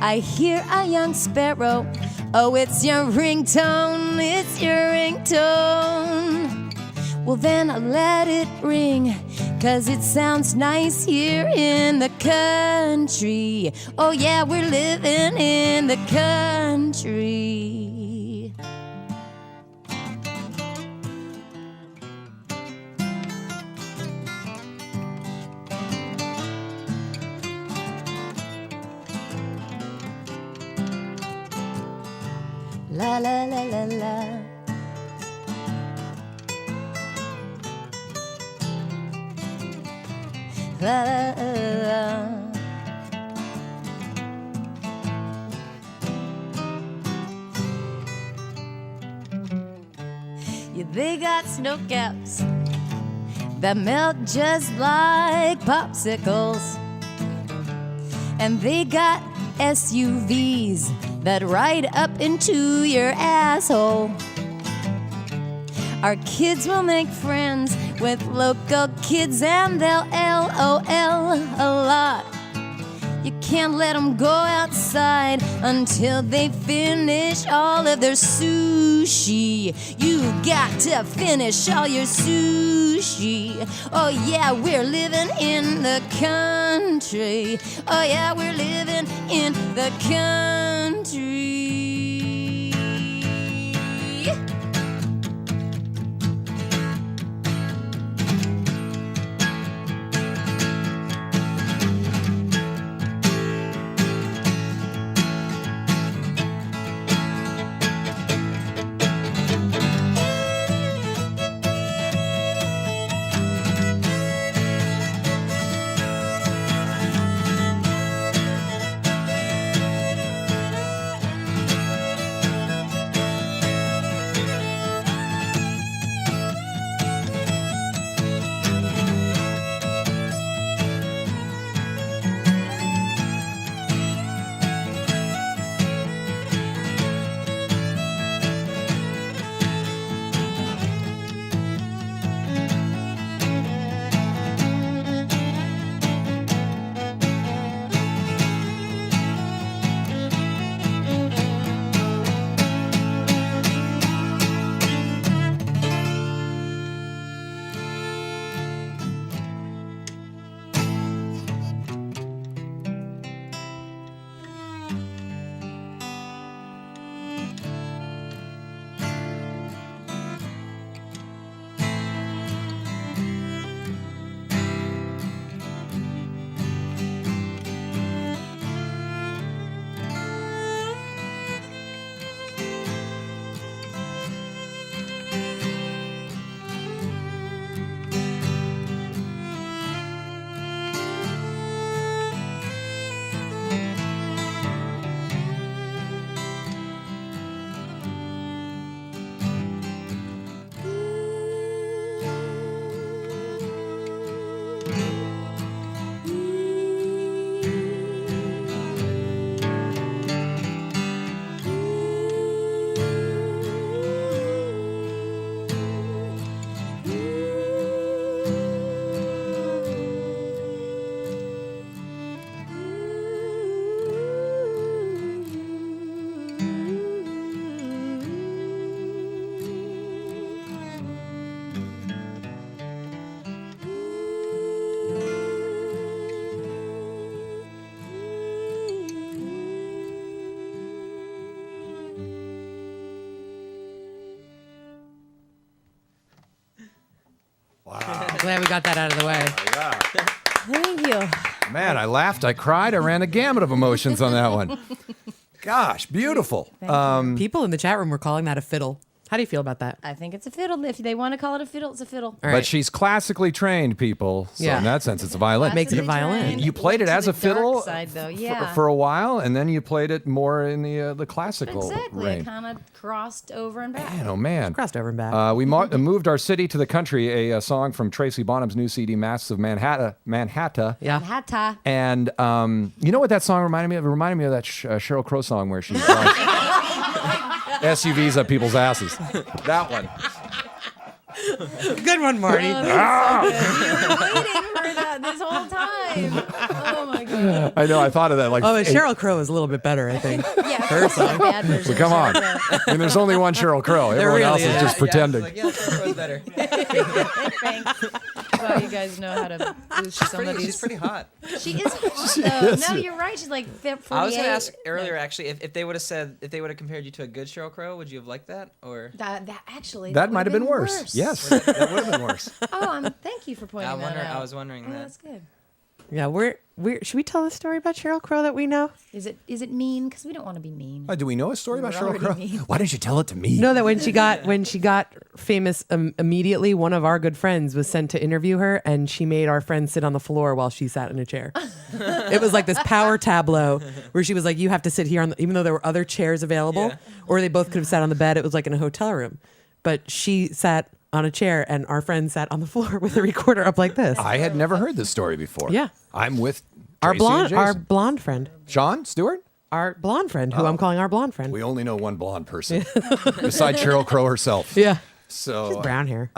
I hear a young sparrow, oh, it's your ringtone, it's your ringtone. Well, then I let it ring, 'cause it sounds nice here in the country. Oh yeah, we're living in the country. La la la la la. La la la la. Yeah, they got snow caps that melt just like popsicles. And they got SUVs that ride up into your asshole. Our kids will make friends with local kids and they'll LOL a lot. You can't let them go outside until they finish all of their sushi. You got to finish all your sushi. Oh yeah, we're living in the country. Oh yeah, we're living in the country. Glad we got that out of the way. Thank you. Man, I laughed, I cried, I ran a gamut of emotions on that one. Gosh, beautiful. People in the chat room were calling that a fiddle. How do you feel about that? I think it's a fiddle. If they want to call it a fiddle, it's a fiddle. All right. But she's classically trained, people. So Yeah. in that sense, it's a violin. Makes it a Classically violin. trained. You played it To as the a fiddle dark side, though. Yeah. for a while, and then you played it more in the classical Exactly. range. It kind of crossed over and back. Man, oh man. Crossed over and back. We moved our city to the country, a song from Tracy Bonham's new CD, Masks of Manhattan. Yeah. Hatta. And you know what that song reminded me of? It reminded me of that Sheryl Crow song where she SUVs up people's asses. That one. Good one, Marty. You've been waiting for that this whole time. Oh my god. I know. I thought of that. Like, Oh, but Sheryl Crow is a little bit better, I think. Yeah, her song. Bad version. so come on. I mean, there's only one Sheryl Crow. Everyone really else is is. just pretending. Sheryl better. Thanks. Well, you guys know how to boost somebody's. She's pretty hot. She is hot, though. No, you're right. She's like 48. I was going to ask earlier, actually, if they would have said, if they would have compared you to a good Sheryl Crow, would you have liked that? Or That actually. That might have would've been worse. Yes, that would have been worse. Oh, thank you for pointing that out. I was wondering Oh, that. that's good. Yeah, we're should we tell the story about Sheryl Crow that we know? Is it mean? Because we don't want to be mean. Do we know a story about We're Sheryl Crow? already mean. Why didn't you tell it to me? No, that when she got famous immediately, one of our good friends was sent to interview her, and she made our friend sit on the floor while she sat in a chair. It was like this power tableau where she was like, "You have to sit here," even though there were other chairs available, or they both could have sat on the bed. It was like in a hotel room, but she sat on a chair, and our friend sat on the floor with a recorder up like this. I had never heard this story before. Yeah. I'm with Our Tracy and Jason. blonde friend. Sean Stewart? Our blonde friend, who I'm calling our blonde friend. We only know one blonde person besides Sheryl Crow herself. Yeah. So She's brown hair.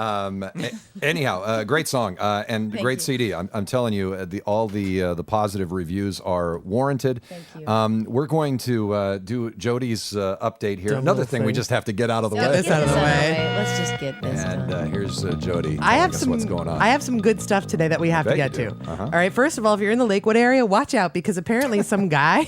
Anyhow, great song and great you. CD. I'm telling you, all the positive reviews are warranted. Thank you. We're going to do Jody's update here. Dumb Another little thing we thing. just have to get out of the Get way. this out of the way. Let's just get this And done. here's Jody. I have telling us some. what's going on. I have some good stuff today that we have to bet get you to. do. All right. First of all, if you're in the Lakewood area, watch out because apparently some guy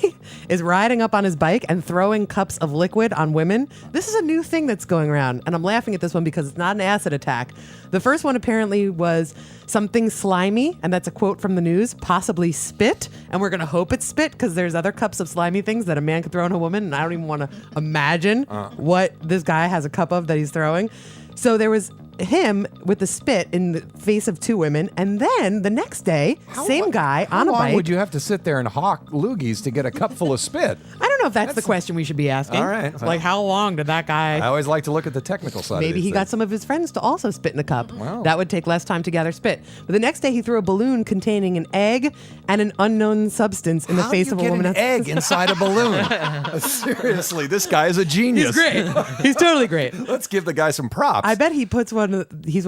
is riding up on his bike and throwing cups of liquid on women. This is a new thing that's going around, and I'm laughing at this one because it's not an acid attack. The first one apparently was something slimy, and that's a quote from the news, possibly spit. And we're going to hope it's spit because there's other cups of slimy things that a man could throw on a woman, and I don't even want to imagine what this guy has a cup of that he's throwing. So there was him with the spit in the face of two women, and then the next day, same guy on a How long bike. would you have to sit there and hawk loogies to get a cup full of spit? I don't know if that's the question we should be asking. All right. Like, how long did that guy... I always like to look at the technical side. Maybe of these he got things. some of his friends to also spit in a cup. Wow. That would take less time to gather spit. But the next day, he threw a balloon containing an egg and an unknown substance in the How face do of you a woman. get an egg inside a balloon? Seriously, this guy is a genius. He's great. He's totally great. Let's give the guy some props. I bet he's one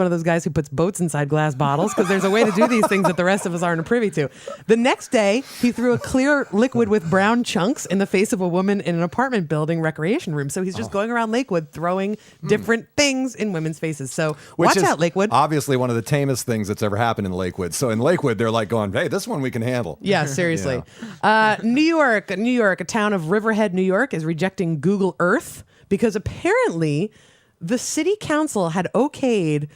of those guys who puts boats inside glass bottles because there's a way to do these things that the rest of us aren't privy to. The next day, he threw a clear liquid with brown chunks in the face of a woman in an apartment building recreation room. So he's just going around Lakewood throwing different things in women's faces. So Which watch is out, Lakewood. Obviously, one of the tamest things that's ever happened in Lakewood. So in Lakewood, they're like going, "Hey, this one we can handle." Yeah, seriously. New York, a town of Riverhead, New York, is rejecting Google Earth because apparently the city council had okayed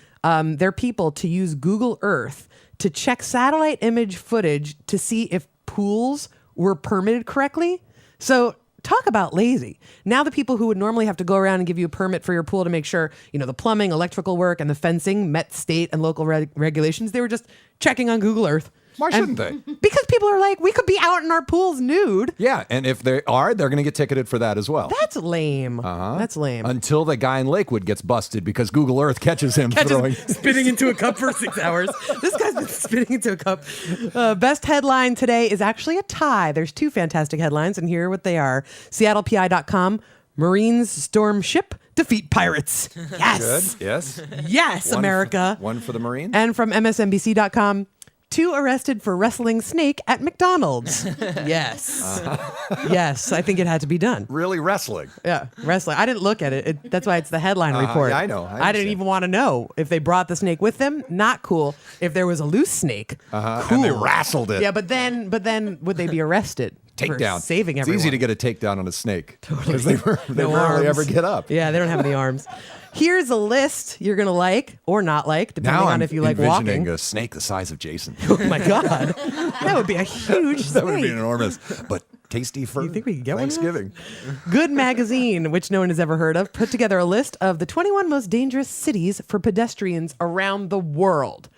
their people to use Google Earth to check satellite image footage to see if pools were permitted correctly. So talk about lazy. Now the people who would normally have to go around and give you a permit for your pool to make sure, the plumbing, electrical work, and the fencing met state and local regulations, they were just checking on Google Earth. Why shouldn't they? Because people are like, we could be out in our pools nude. Yeah, and if they are, they're going to get ticketed for that as well. That's lame. That's lame. Until the guy in Lakewood gets busted because Google Earth catches him throwing. Spitting into a cup for 6 hours. This guy's been spitting into a cup. Best headline today is actually a tie. There's two fantastic headlines, and here are what they are. SeattlePI.com, Marines storm ship, defeat pirates. Yes. Good. Yes. Yes, America. One for the Marines. And from MSNBC.com, 2 arrested for wrestling snake at McDonald's. Yes. Yes, I think it had to be done. Really wrestling. Yeah, wrestling. I didn't look at it. That's why it's the headline report. Yeah, I know. I I didn't understand. even want to know if they brought the snake with them. Not cool. If there was a loose snake, cool. And they wrestled it. Yeah, but then would they be arrested for Takedown. saving It's everyone? easy to get a takedown on a snake because they No rarely arms. ever get up. Yeah, they don't have any arms. Here's a list you're gonna like or not like, depending Now on I'm if you like envisioning walking. a snake the size of Jason. Oh my god, that would be a huge That would be snake. enormous, but tasty for You think we could get one of those? Thanksgiving. Good Magazine, which no one has ever heard of, put together a list of the 21 most dangerous cities for pedestrians around the world.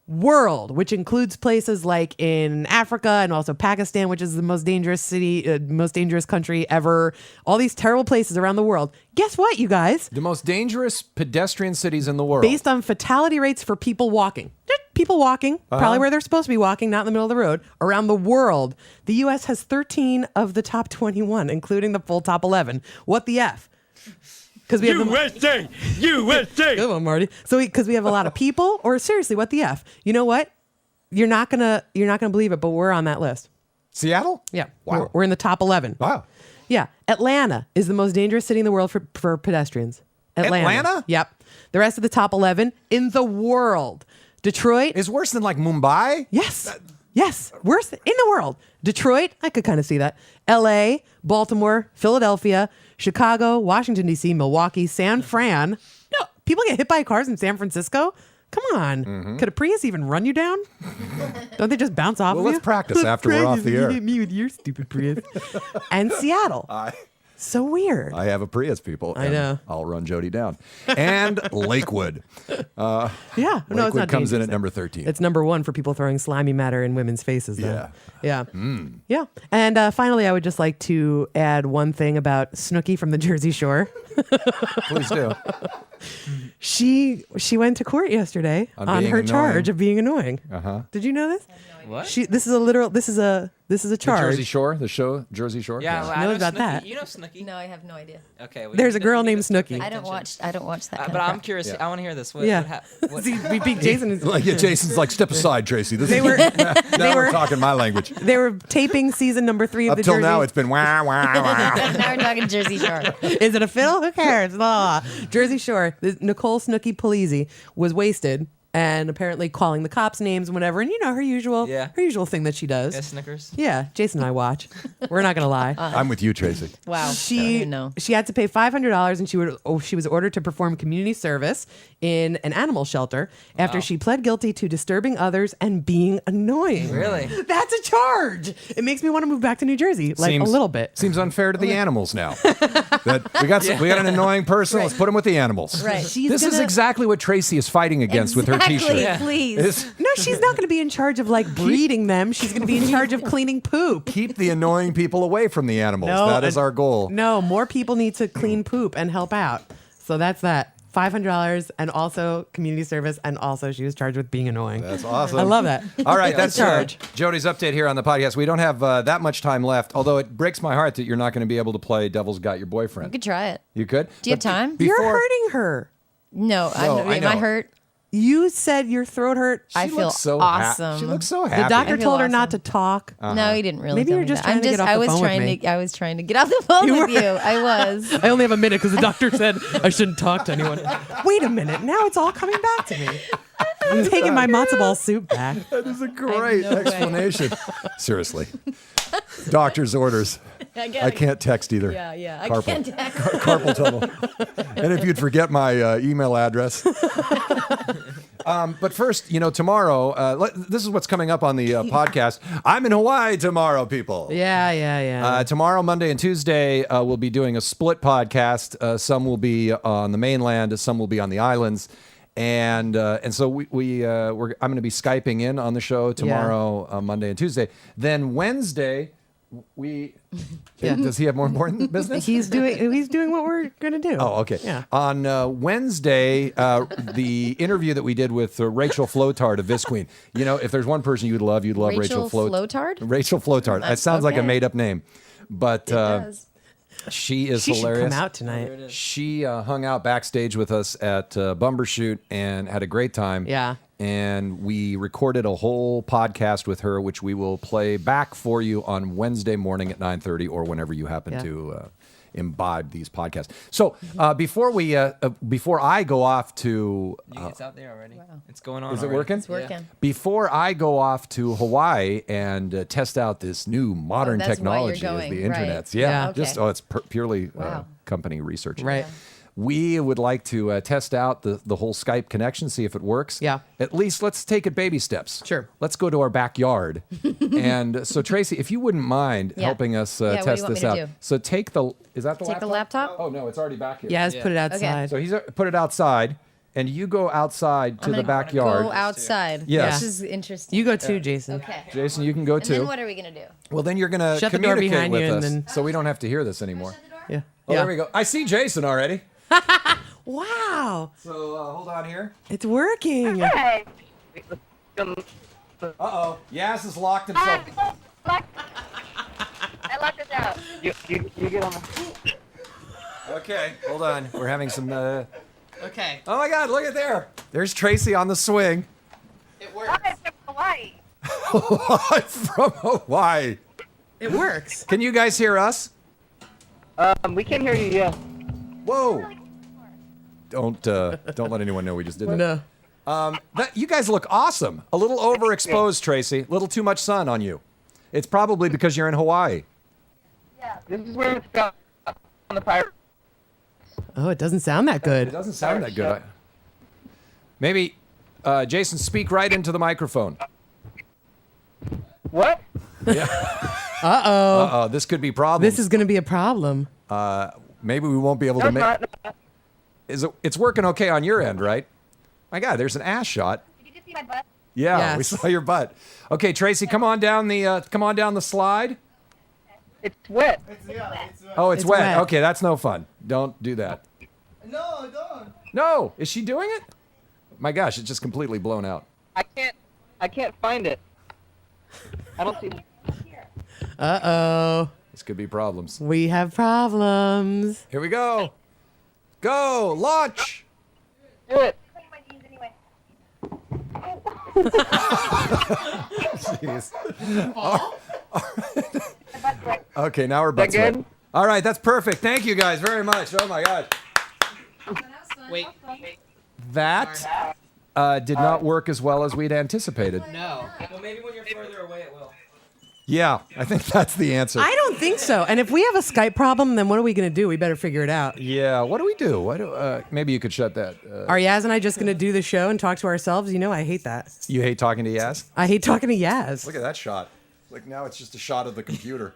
Which includes places like in Africa and also Pakistan, which is the most dangerous city, most dangerous country ever. All these terrible places around the world. Guess what, you guys? The most dangerous pedestrian cities in the world. Based on fatality rates for people walking. Just people walking, probably where they're supposed to be walking, not in the middle of the road. Around the world, the U.S. has 13 of the top 21, including the full top 11. What the F? Because we have USA! Good one, Marty. So because we have a lot of people, or seriously, what the F? You know what? You're not gonna believe it, but we're on that list. Seattle? Yeah. Wow. We're in the top 11. Wow. Yeah. Atlanta is the most dangerous city in the world for pedestrians. Atlanta? Yep. The rest of the top 11 in the world. Detroit. It's worse than like Mumbai? Yes. Yes. Worst in the world. Detroit. I could kind of see that. L.A., Baltimore, Philadelphia, Chicago, Washington, D.C., Milwaukee, San Fran. No, people get hit by cars in San Francisco. Come on. Could a Prius even run you down? Don't they just bounce off Well, of you? let's practice after we're off the You air. hit me with your stupid Prius. And Seattle. So weird. I have a Prius, people. I and know. I'll run Jody down. And Lakewood. Yeah. No, it's Lakewood not comes in dangerous. at number 13. It's number 1 for people throwing slimy matter in women's faces, though. Yeah. Yeah. Yeah. And finally, I would just like to add one thing about Snooki from the Jersey Shore. Please do. She went to court yesterday On on being her annoying. charge of being annoying. Uh-huh. Did you know this? What? This is a charge. Jersey Shore, the show Jersey Shore. Yeah, well, Know I know about Snooki. that. You know Snooki. No, I have no idea. Okay. Well, There's you a girl you named to pay Snooki. I don't attention. watch that. But I'm curious. I want to hear this. What, Yeah. what See, we beat Jason. Like Jason's like, step aside, Tracy. This They is, were now we're were- talking my language. they were taping season number 3 of Up the till Jersey. now, it's been wah, wah, wah. Now we're talking Jersey Shore. Is it a fill? Who cares? Blah. Jersey Shore. Nicole Snooki Polizzi was wasted and apparently calling the cops names and whatever. And you know her usual thing that she does. Yeah, Snickers. Yeah, Jason and I watch. We're not gonna lie. I'm with you, Tracy. Wow. Don't She even know. she had to pay $500 and she was ordered to perform community service in an animal shelter after she pled guilty to disturbing others and being annoying. Really? That's a charge. It makes me want to move back to New Jersey, like a little bit. Seems unfair to the animals now. That we got an annoying person. Let's put him with the animals. Right. She's This is gonna- exactly what Tracy is fighting against with her T-shirt. Exactly, please. It's- No, she's not going to be in charge of like breeding them. She's going to be in charge of cleaning poop. Keep the annoying people away from the animals. No, That is and- our goal. No, more people need to clean poop and help out. So that's that. $500 and also community service, and also she was charged with being annoying. That's awesome. I love that. All right, that's charge. Jody's update here on the podcast. We don't have that much time left, although it breaks my heart that you're not going to be able to play Devil's Got Your You Boyfriend. could try it. You could? Do you have time? You're hurting her. No, No, I am know. I hurt? You said your throat hurt. I She feel looks so awesome. She looks so The happy. doctor I feel told her awesome. not to talk. No, he didn't really. Maybe tell you're me just that. trying to get off I the was phone with trying me. to. I was trying to get off the phone You with were. you. I was. I only have a minute because the doctor said I shouldn't talk to anyone. Wait a minute. Now it's all coming back to me. I'm taking my matzo ball soup back. That is a great no way. explanation. Seriously. Doctor's orders. I can't text either. Yeah. I Carpal. can't text. Carpal tunnel. And if you'd forget my email address. But first, tomorrow, this is what's coming up on the podcast. I'm in Hawaii tomorrow, people. Yeah. Tomorrow, Monday, and Tuesday, we'll be doing a split podcast. Some will be on the mainland, some will be on the islands. And so I'm going to be Skyping in on the show tomorrow, Monday and Tuesday. Then Wednesday, does he have more important business? He's doing what we're gonna do. Oh, okay. Yeah. On Wednesday, the interview that we did with Rachel Flotard of Visqueen. If there's one person you'd love Rachel Flotard? Rachel Flotard. That sounds like a Okay. made-up name, but she is She should hilarious. come out tonight. She hung out backstage with us at Bumbershoot and had a great time. Yeah. And we recorded a whole podcast with her, which we will play back for you on Wednesday morning at 9:30 or whenever you happen to imbibe these podcasts. So before I go off to, It's out there already. It's going on. is it already. working? It's working. Before I go off to Hawaii and test out this new modern that's why you're technology as going, the right. internet. Yeah. Okay. It's purely Wow. company research. Right. We would like to test out the whole Skype connection, see if it works. Yeah. At least let's take it baby steps. Sure. Let's go to our backyard. And so, Tracy, if you wouldn't mind Yeah. helping us Yeah, what do you test want this me to out. do? So take the Take the laptop? Oh, no, it's already back here. Yeah, let's put it outside. So he's put it outside, and you go outside to I'm the gonna backyard. Go outside. Yes. This is interesting. You go too, Jason. Okay. Jason, you can go And too. then what are we gonna do? Well, then you're going to Shut the door communicate behind with you us, and then- so we don't have to hear this anymore. Yeah. Oh, there we go. I see Jason already. Wow. So hold on here. It's working. Uh-oh. Yas has locked himself. I locked us out. You get on the... Okay, hold on. We're having some... Okay. Oh, my God, look at there. There's Tracy on the swing. It works. Hi, from Hawaii. Live from Hawaii. It works. Can you guys hear us? We can hear you, yeah. Whoa. Don't let anyone know we just did that. No. You guys look awesome. A little overexposed, Tracy. A little too much sun on you. It's probably because you're in Hawaii. This is where it's got on the pirate. Oh, it doesn't sound that It good. doesn't sound that good. Maybe Jason, speak right into the microphone. What? Uh-oh. This could be problems. This is going to be a problem. Maybe we won't be able to make. It's working okay on your end, right? My God, there's an ass shot. Did you just see my butt? Yeah, Yes. we saw your butt. Okay, Tracy, come on down the slide. It's wet. Oh, it's It's wet. wet. Okay, that's no fun. Don't do that. No, don't. No, is she doing it? My gosh, it's just completely blown out. I can't find it. I don't see. Uh-oh. This could be problems. We have problems. Here we go. Go, launch. Do it. Jeez. Okay, now we're butts good? wet. All right, that's perfect. Thank you guys very much. Oh my God. Wait. That did not work as well as we'd anticipated. No. Well, maybe when you're further away, it will. Yeah, I think that's the answer. I don't think so. And if we have a Skype problem, then what are we going to do? We better figure it out. Yeah, what do we do? Maybe you could shut that. Are Yaz and I just going to do the show and talk to ourselves? You know, I hate that. You hate talking to Yaz? I hate talking to Yaz. Look at that shot. Like now it's just a shot of the computer.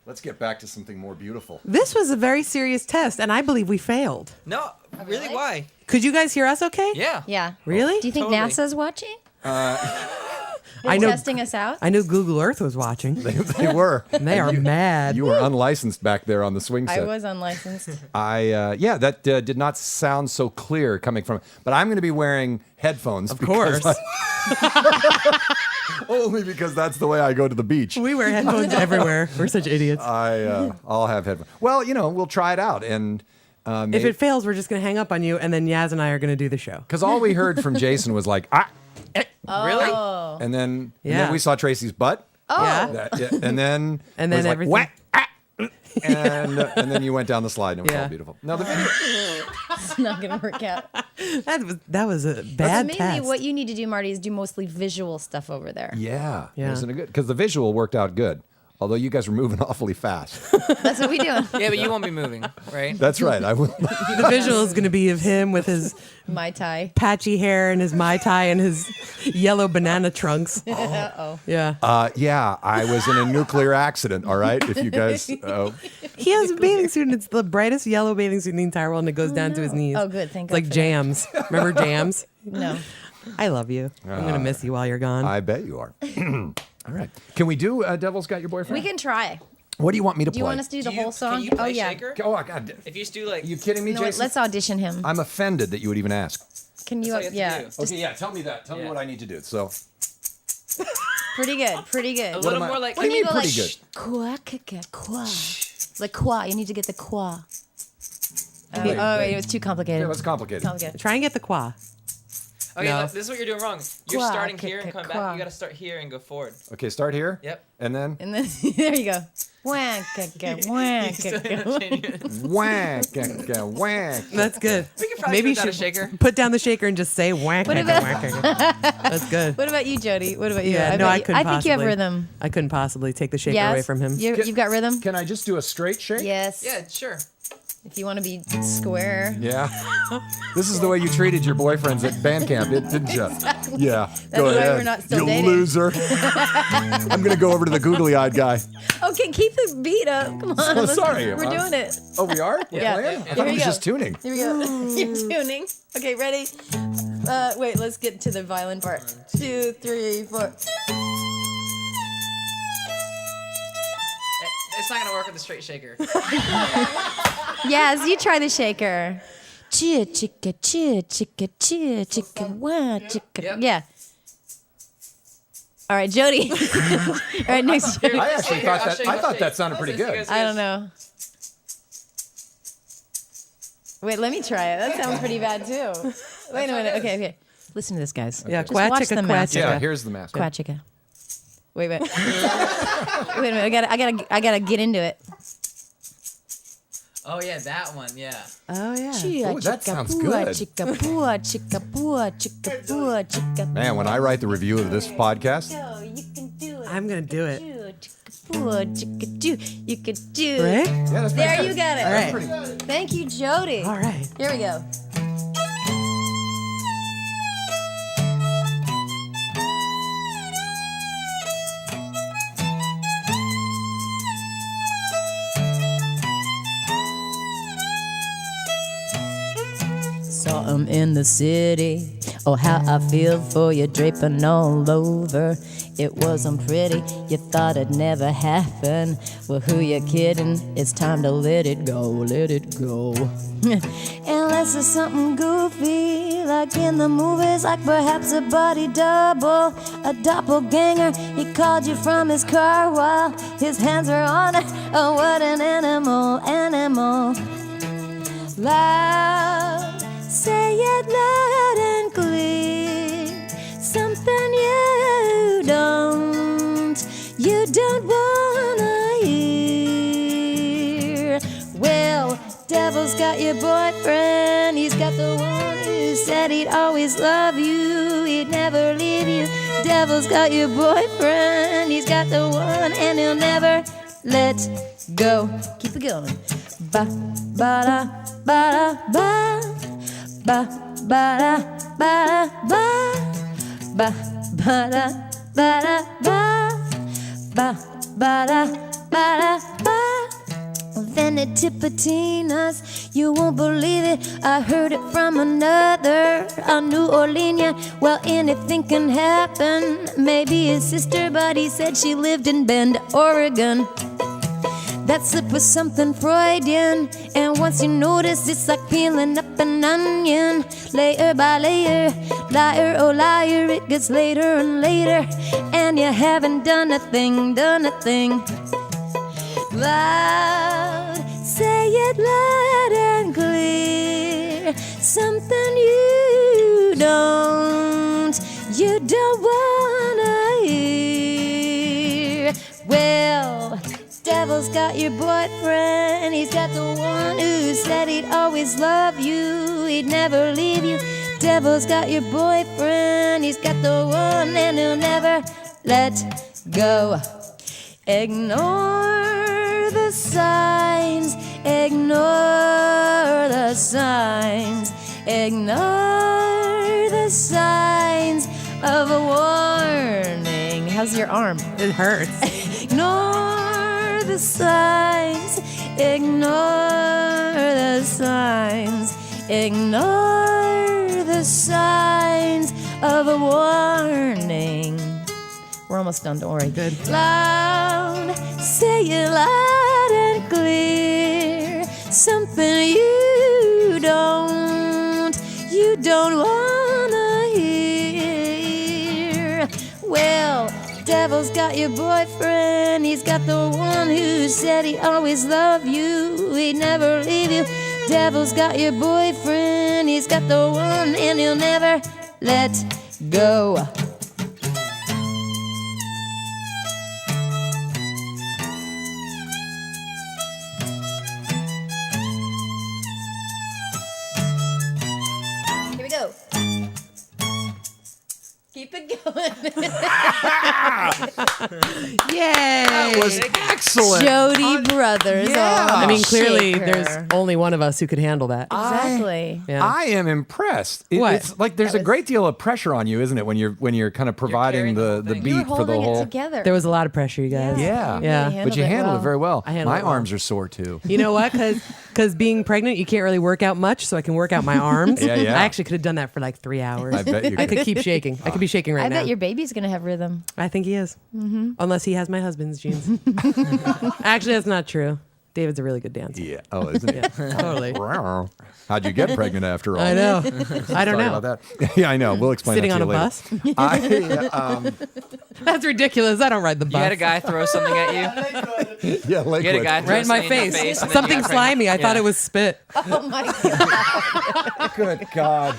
Let's get back to something more beautiful. This was a very serious test, and I believe we failed. No, really? Why? Could you guys hear us okay? Yeah. Yeah. Really? Do you think Totally. NASA's watching? I know. Testing us out? I know Google Earth was watching. They were. And they are mad. You were unlicensed back there on the swing set. I was unlicensed. Yeah, that did not sound so clear coming from. But I'm going to be wearing headphones. Of course. Only because that's the way I go to the beach. We wear headphones everywhere. We're such idiots. I'll have headphones. Well, we'll try it out, and If it fails, we're just going to hang up on you, and then Yaz and I are going to do the show. because all we heard from Jason was like, Really? and then Yeah. we saw Tracy's butt. Yeah. And then And it was then like, everything- "Wah, ah," and then you went down the slide, and it was Yeah. all beautiful. Now the video. It's not going to work out. That was a bad Maybe test. what you need to do, Marty, is do mostly visual stuff over there. Yeah, Yeah. isn't it good? Because the visual worked out good. Although you guys were moving awfully fast. That's what we do. Yeah, but you won't be moving, right? That's right. I will. The visual is going to be of him with his Mai Tai. patchy hair and his Mai Tai and his yellow banana trunks. Uh-oh. Yeah. Yeah, I was in a nuclear accident. All right, if you guys. He has a bathing suit, and it's the brightest yellow bathing suit in the entire world, and it goes down to his knees. Oh, good. Thank It's God. like for Jams. Remember Jams? that. No. I love you. I'm going to miss you while you're gone. I bet you are. All right. Can we do Devil's Got Your Boyfriend? We can try. What do you want me to Do play? you want us to do the whole song? Can you play Oh, yeah. Shaker? Oh, God. If you just do like. Are you kidding me, You know what, Jason? let's audition him. I'm offended that you would even ask. Can you? That's all you have to Yeah. do. Okay, yeah, tell me that. Tell me Yeah. what I need to do. So, Pretty good. Pretty good. A little am I- more like. what do you mean go pretty like, good? Qua, qua. Like qua. You need to get the qua. Wait, it was too complicated. yeah, that's complicated. Complicated. Try and get the qua. Okay, No. this is what you're doing wrong. You're Qua, starting here and coming qua. back. You gotta start here and go forward. Okay, start here. Yep. And then And then there you go. Wank, You still have to change it. whack, whack. That's good. We could probably Maybe put down you a shaker. should put down the shaker and just say whack. What about- That's good. What about you, Jody? What about you? Yeah, no, I couldn't I think you have possibly. rhythm. I couldn't possibly take the shaker Yes. away from him. You've got rhythm? Can I just do a straight shake? Yes. Yeah, sure. If you want to be square. Yeah. This is the way you treated your boyfriends at band camp, didn't you? Yeah. That's go why ahead. we're not still you dating. loser. I'm gonna go over to the googly-eyed guy. Okay, keep the beat up. Come on. Oh, let's- sorry. We're doing it. Oh, we are? We're Yeah. playing? Yeah. I thought Here it we was go. just tuning. Here we go. You're tuning. Okay, ready? Wait, let's get to the violin part. 2, 3, 4. It's not gonna work with the straight shaker. Yes, you try the shaker. Chia chicka chia chicka chia chicka wah chicka. Yep. Yeah. All right, Jody. All right, next. Jody. I actually Here, thought I'll that shake, I I'll thought shake. that sounded pretty Listen, you good. guys- I don't know. Wait, let me try it. That sounds pretty bad too. Wait a minute. Okay. Listen to this, guys. Yeah, Just qua watch chicka, the qua master. Yeah, chicka. here's the mask. Qua chicka. Wait. Wait a minute. I gotta get into it. Oh yeah, that one. Yeah. Oh yeah. Chia Ooh, that chicka sounds pua good. chicka pua chicka pua chicka pua chicka. Man, when I write the review of this podcast, Oh, you can do it. I'm gonna do it. You could do. Right? yeah, that's pretty There good. you got it. All right. Pretty good. Thank you, Jody. All right. Here we go. saw him in the city. Oh, how I feel for you, draping all over. It wasn't pretty, you thought it'd never happen. Well, who you kidding? It's time to let it go, let it go. Unless it's something goofy, like in the movies, like perhaps a body double, a doppelganger. He called you from his car while his hands were on it. Oh, what an animal, animal. Loud, say it loud and clear. Something you don't wanna hear. Well, devil's got your boyfriend. He's got the one who said he'd always love you, he'd never leave you. Devil's got your boyfriend. He's got the one and he'll never let go. Keep it going. Ba ba da ba da ba ba ba da ba da ba ba da ba da ba ba ba da ba da ba. Venetipatinas, you won't believe it. I heard it from another, a New Orleanian. Well, anything can happen. Maybe his sister, but he said she lived in Bend, Oregon. That slip was something Freudian, and once you notice, it's like peeling up an onion, layer by layer. Liar, oh liar, it gets later and later, and you haven't done a thing, done a thing. Loud, say it loud and clear. Something you don't wanna hear. Well, devil's got your boyfriend. He's got the one who said he'd always love you, he'd never leave you. Devil's got your boyfriend. He's got the one and he'll never let go. Ignore the signs, ignore the signs, ignore the signs of a warning. How's your arm? It hurts. Ignore the signs, ignore the signs, ignore the signs of a warning. We're almost done, don't worry. Good. Loud, say it loud and clear. Something you don't wanna hear. Well, devil's got your boyfriend. He's got the one who said he always loved you, he'd never leave you. Devil's got your boyfriend. He's got the one and he'll never let go. Here we go. Keep it going. Yay! That was excellent. Jody Brothers. Yeah. on I mean, clearly, Shaker. there's only one of us who could handle that. Exactly. Yeah. I am impressed. What? It's like there's a great deal of pressure on you, isn't it, when you're kind of providing carrying the the whole thing. beat You're for the holding whole. it together. There was a lot of pressure, you guys. Yeah, Yeah. but you handled it very well. I handled My it well. arms are sore too. You know what? Because being pregnant, you can't really work out much, so I can work out my arms. Yeah, yeah. I actually could have done that for like 3 hours. I bet you I could. could keep shaking. I could be shaking right I now. bet your baby's going to have rhythm. I think he is. Mm-hmm. Unless he has my husband's genes. Actually, that's not true. David's a really good dancer. Yeah. Oh, isn't it? Totally. How'd you get pregnant after all? I know. I don't Sorry know. about that. Yeah, I know. We'll explain Sitting that to on you a later. bus? That's ridiculous. I don't ride the bus. You had a guy throw something at you. Yeah, liquid. You had a guy throw right in my something in your face. and then Something you got pregnant. slimy. I thought Yeah. it was spit. Oh, my God. Good God.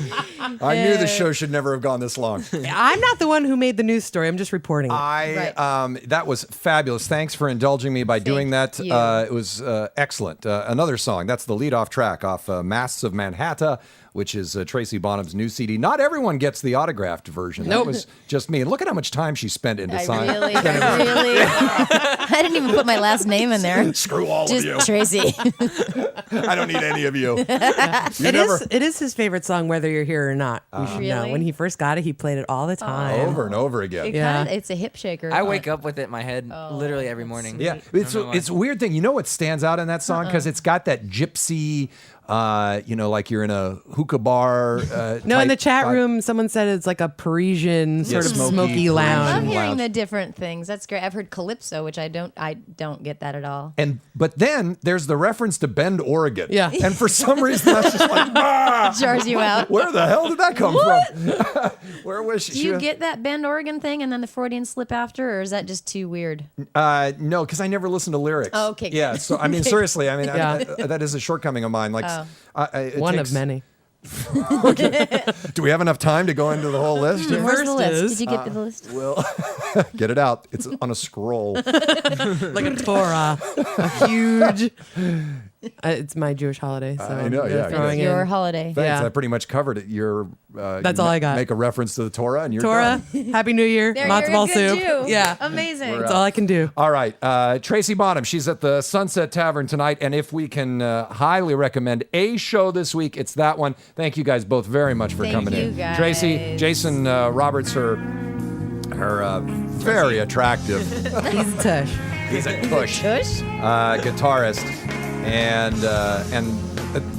I knew the show should never have gone this long. I'm not the one who made the news story. I'm just reporting it. That was fabulous. Thanks for indulging me by doing that. you. It was excellent. Another song. That's the lead-off track off Masks of Manhattan, which is Tracy Bonham's new CD. Not everyone gets the autographed version. Nope. That was just me. And look at how much time she spent into I signing. really. I didn't even put my last name in there. Screw all Just of you. Tracy. I don't need any of you. It is his favorite song, whether you're here or not. You should know. Really? When he first got it, he played it all the time. Over and over again. Yeah. It's a hip shaker. I wake up with it in my head literally every morning. Yeah, I don't know why. it's a weird thing. You know what stands out in that song? Because it's got that gypsy like you're in a hookah bar. No, in the chat room, someone said it's like a Parisian sort of smoky I love lounge. hearing the different things. That's great. I've heard calypso, which I don't get that at all. But then there's the reference to Bend, Oregon. Yeah. And for some reason, that's just like, Jars you out. where the hell did that come from? Where was she? Do you get that Bend, Oregon thing and then the Freudian slip after, or is that just too weird? No, because I never listen to lyrics. Oh, okay. Yeah. So I mean, seriously, I mean, Yeah. that is a shortcoming of mine. Like, One of many. Do we have enough time to go into the whole list? Where's the first list? is, Did you get the list? Well, get it out. It's on a scroll. Like a Torah. A huge. It's my Jewish holiday. So I know, they're yeah, throwing Your in holiday. Thanks. Yeah. I pretty much covered it. That's all I got. Make a reference to the Torah and you're Torah. done. Happy New Year. There, Matzo you're ball a good soup. Jew. Yeah. Amazing. That's all I can do. All right. Tracy Bonham, she's at the Sunset Tavern tonight. And if we can highly recommend a show this week, it's that one. Thank you guys both very much for Thank coming you, in. guys. Tracy, Jason Roberts, her very attractive. He's a tush. He's a push. Tush? Guitarist. And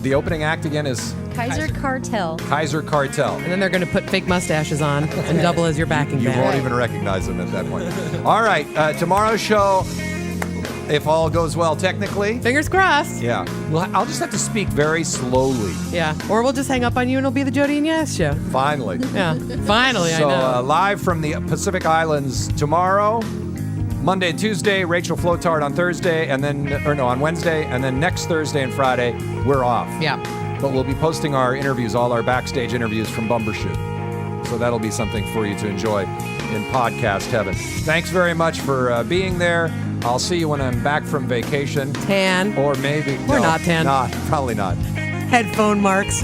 the opening act again is Kaiser Cartel. Kaiser Cartel. And then they're going to put fake mustaches on and double as your backing You band. won't even recognize them at that point. All right, tomorrow's show, if all goes well technically. Fingers crossed. Yeah. Well, I'll just have to speak very slowly. Yeah. Or we'll just hang up on you and it'll be the Jody and Yes show. Finally. Yeah. Finally, So I know. live from the Pacific Islands tomorrow, Monday and Tuesday, Rachel Flotard on Thursday, and then, on Wednesday, and then next Thursday and Friday, we're off. Yeah. But we'll be posting our interviews, all our backstage interviews from Bumbershoot. So that'll be something for you to enjoy in podcast heaven. Thanks very much for being there. I'll see you when I'm back from vacation. Tan. Or maybe. Or not tan. Not, probably not. Headphone marks.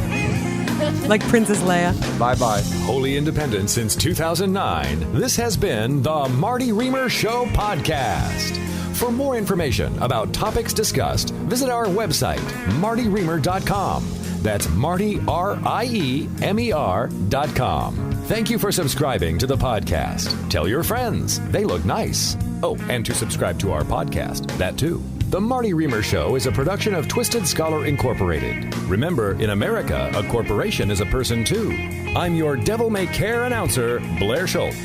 Like Princess Leia. Bye-bye. Wholly independent since 2009, this has been the Marty Reamer Show podcast. For more information about topics discussed, visit our website, martyreamer.com. That's Marty, RIEMER.com. Thank you for subscribing to the podcast. Tell your friends. They look nice. Oh, and to subscribe to our podcast, that too. The Marty Reamer Show is a production of Twisted Scholar Incorporated. Remember, in America, a corporation is a person too. I'm your devil-may-care announcer, Blair Schultz.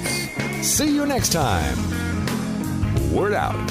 See you next time. Word out.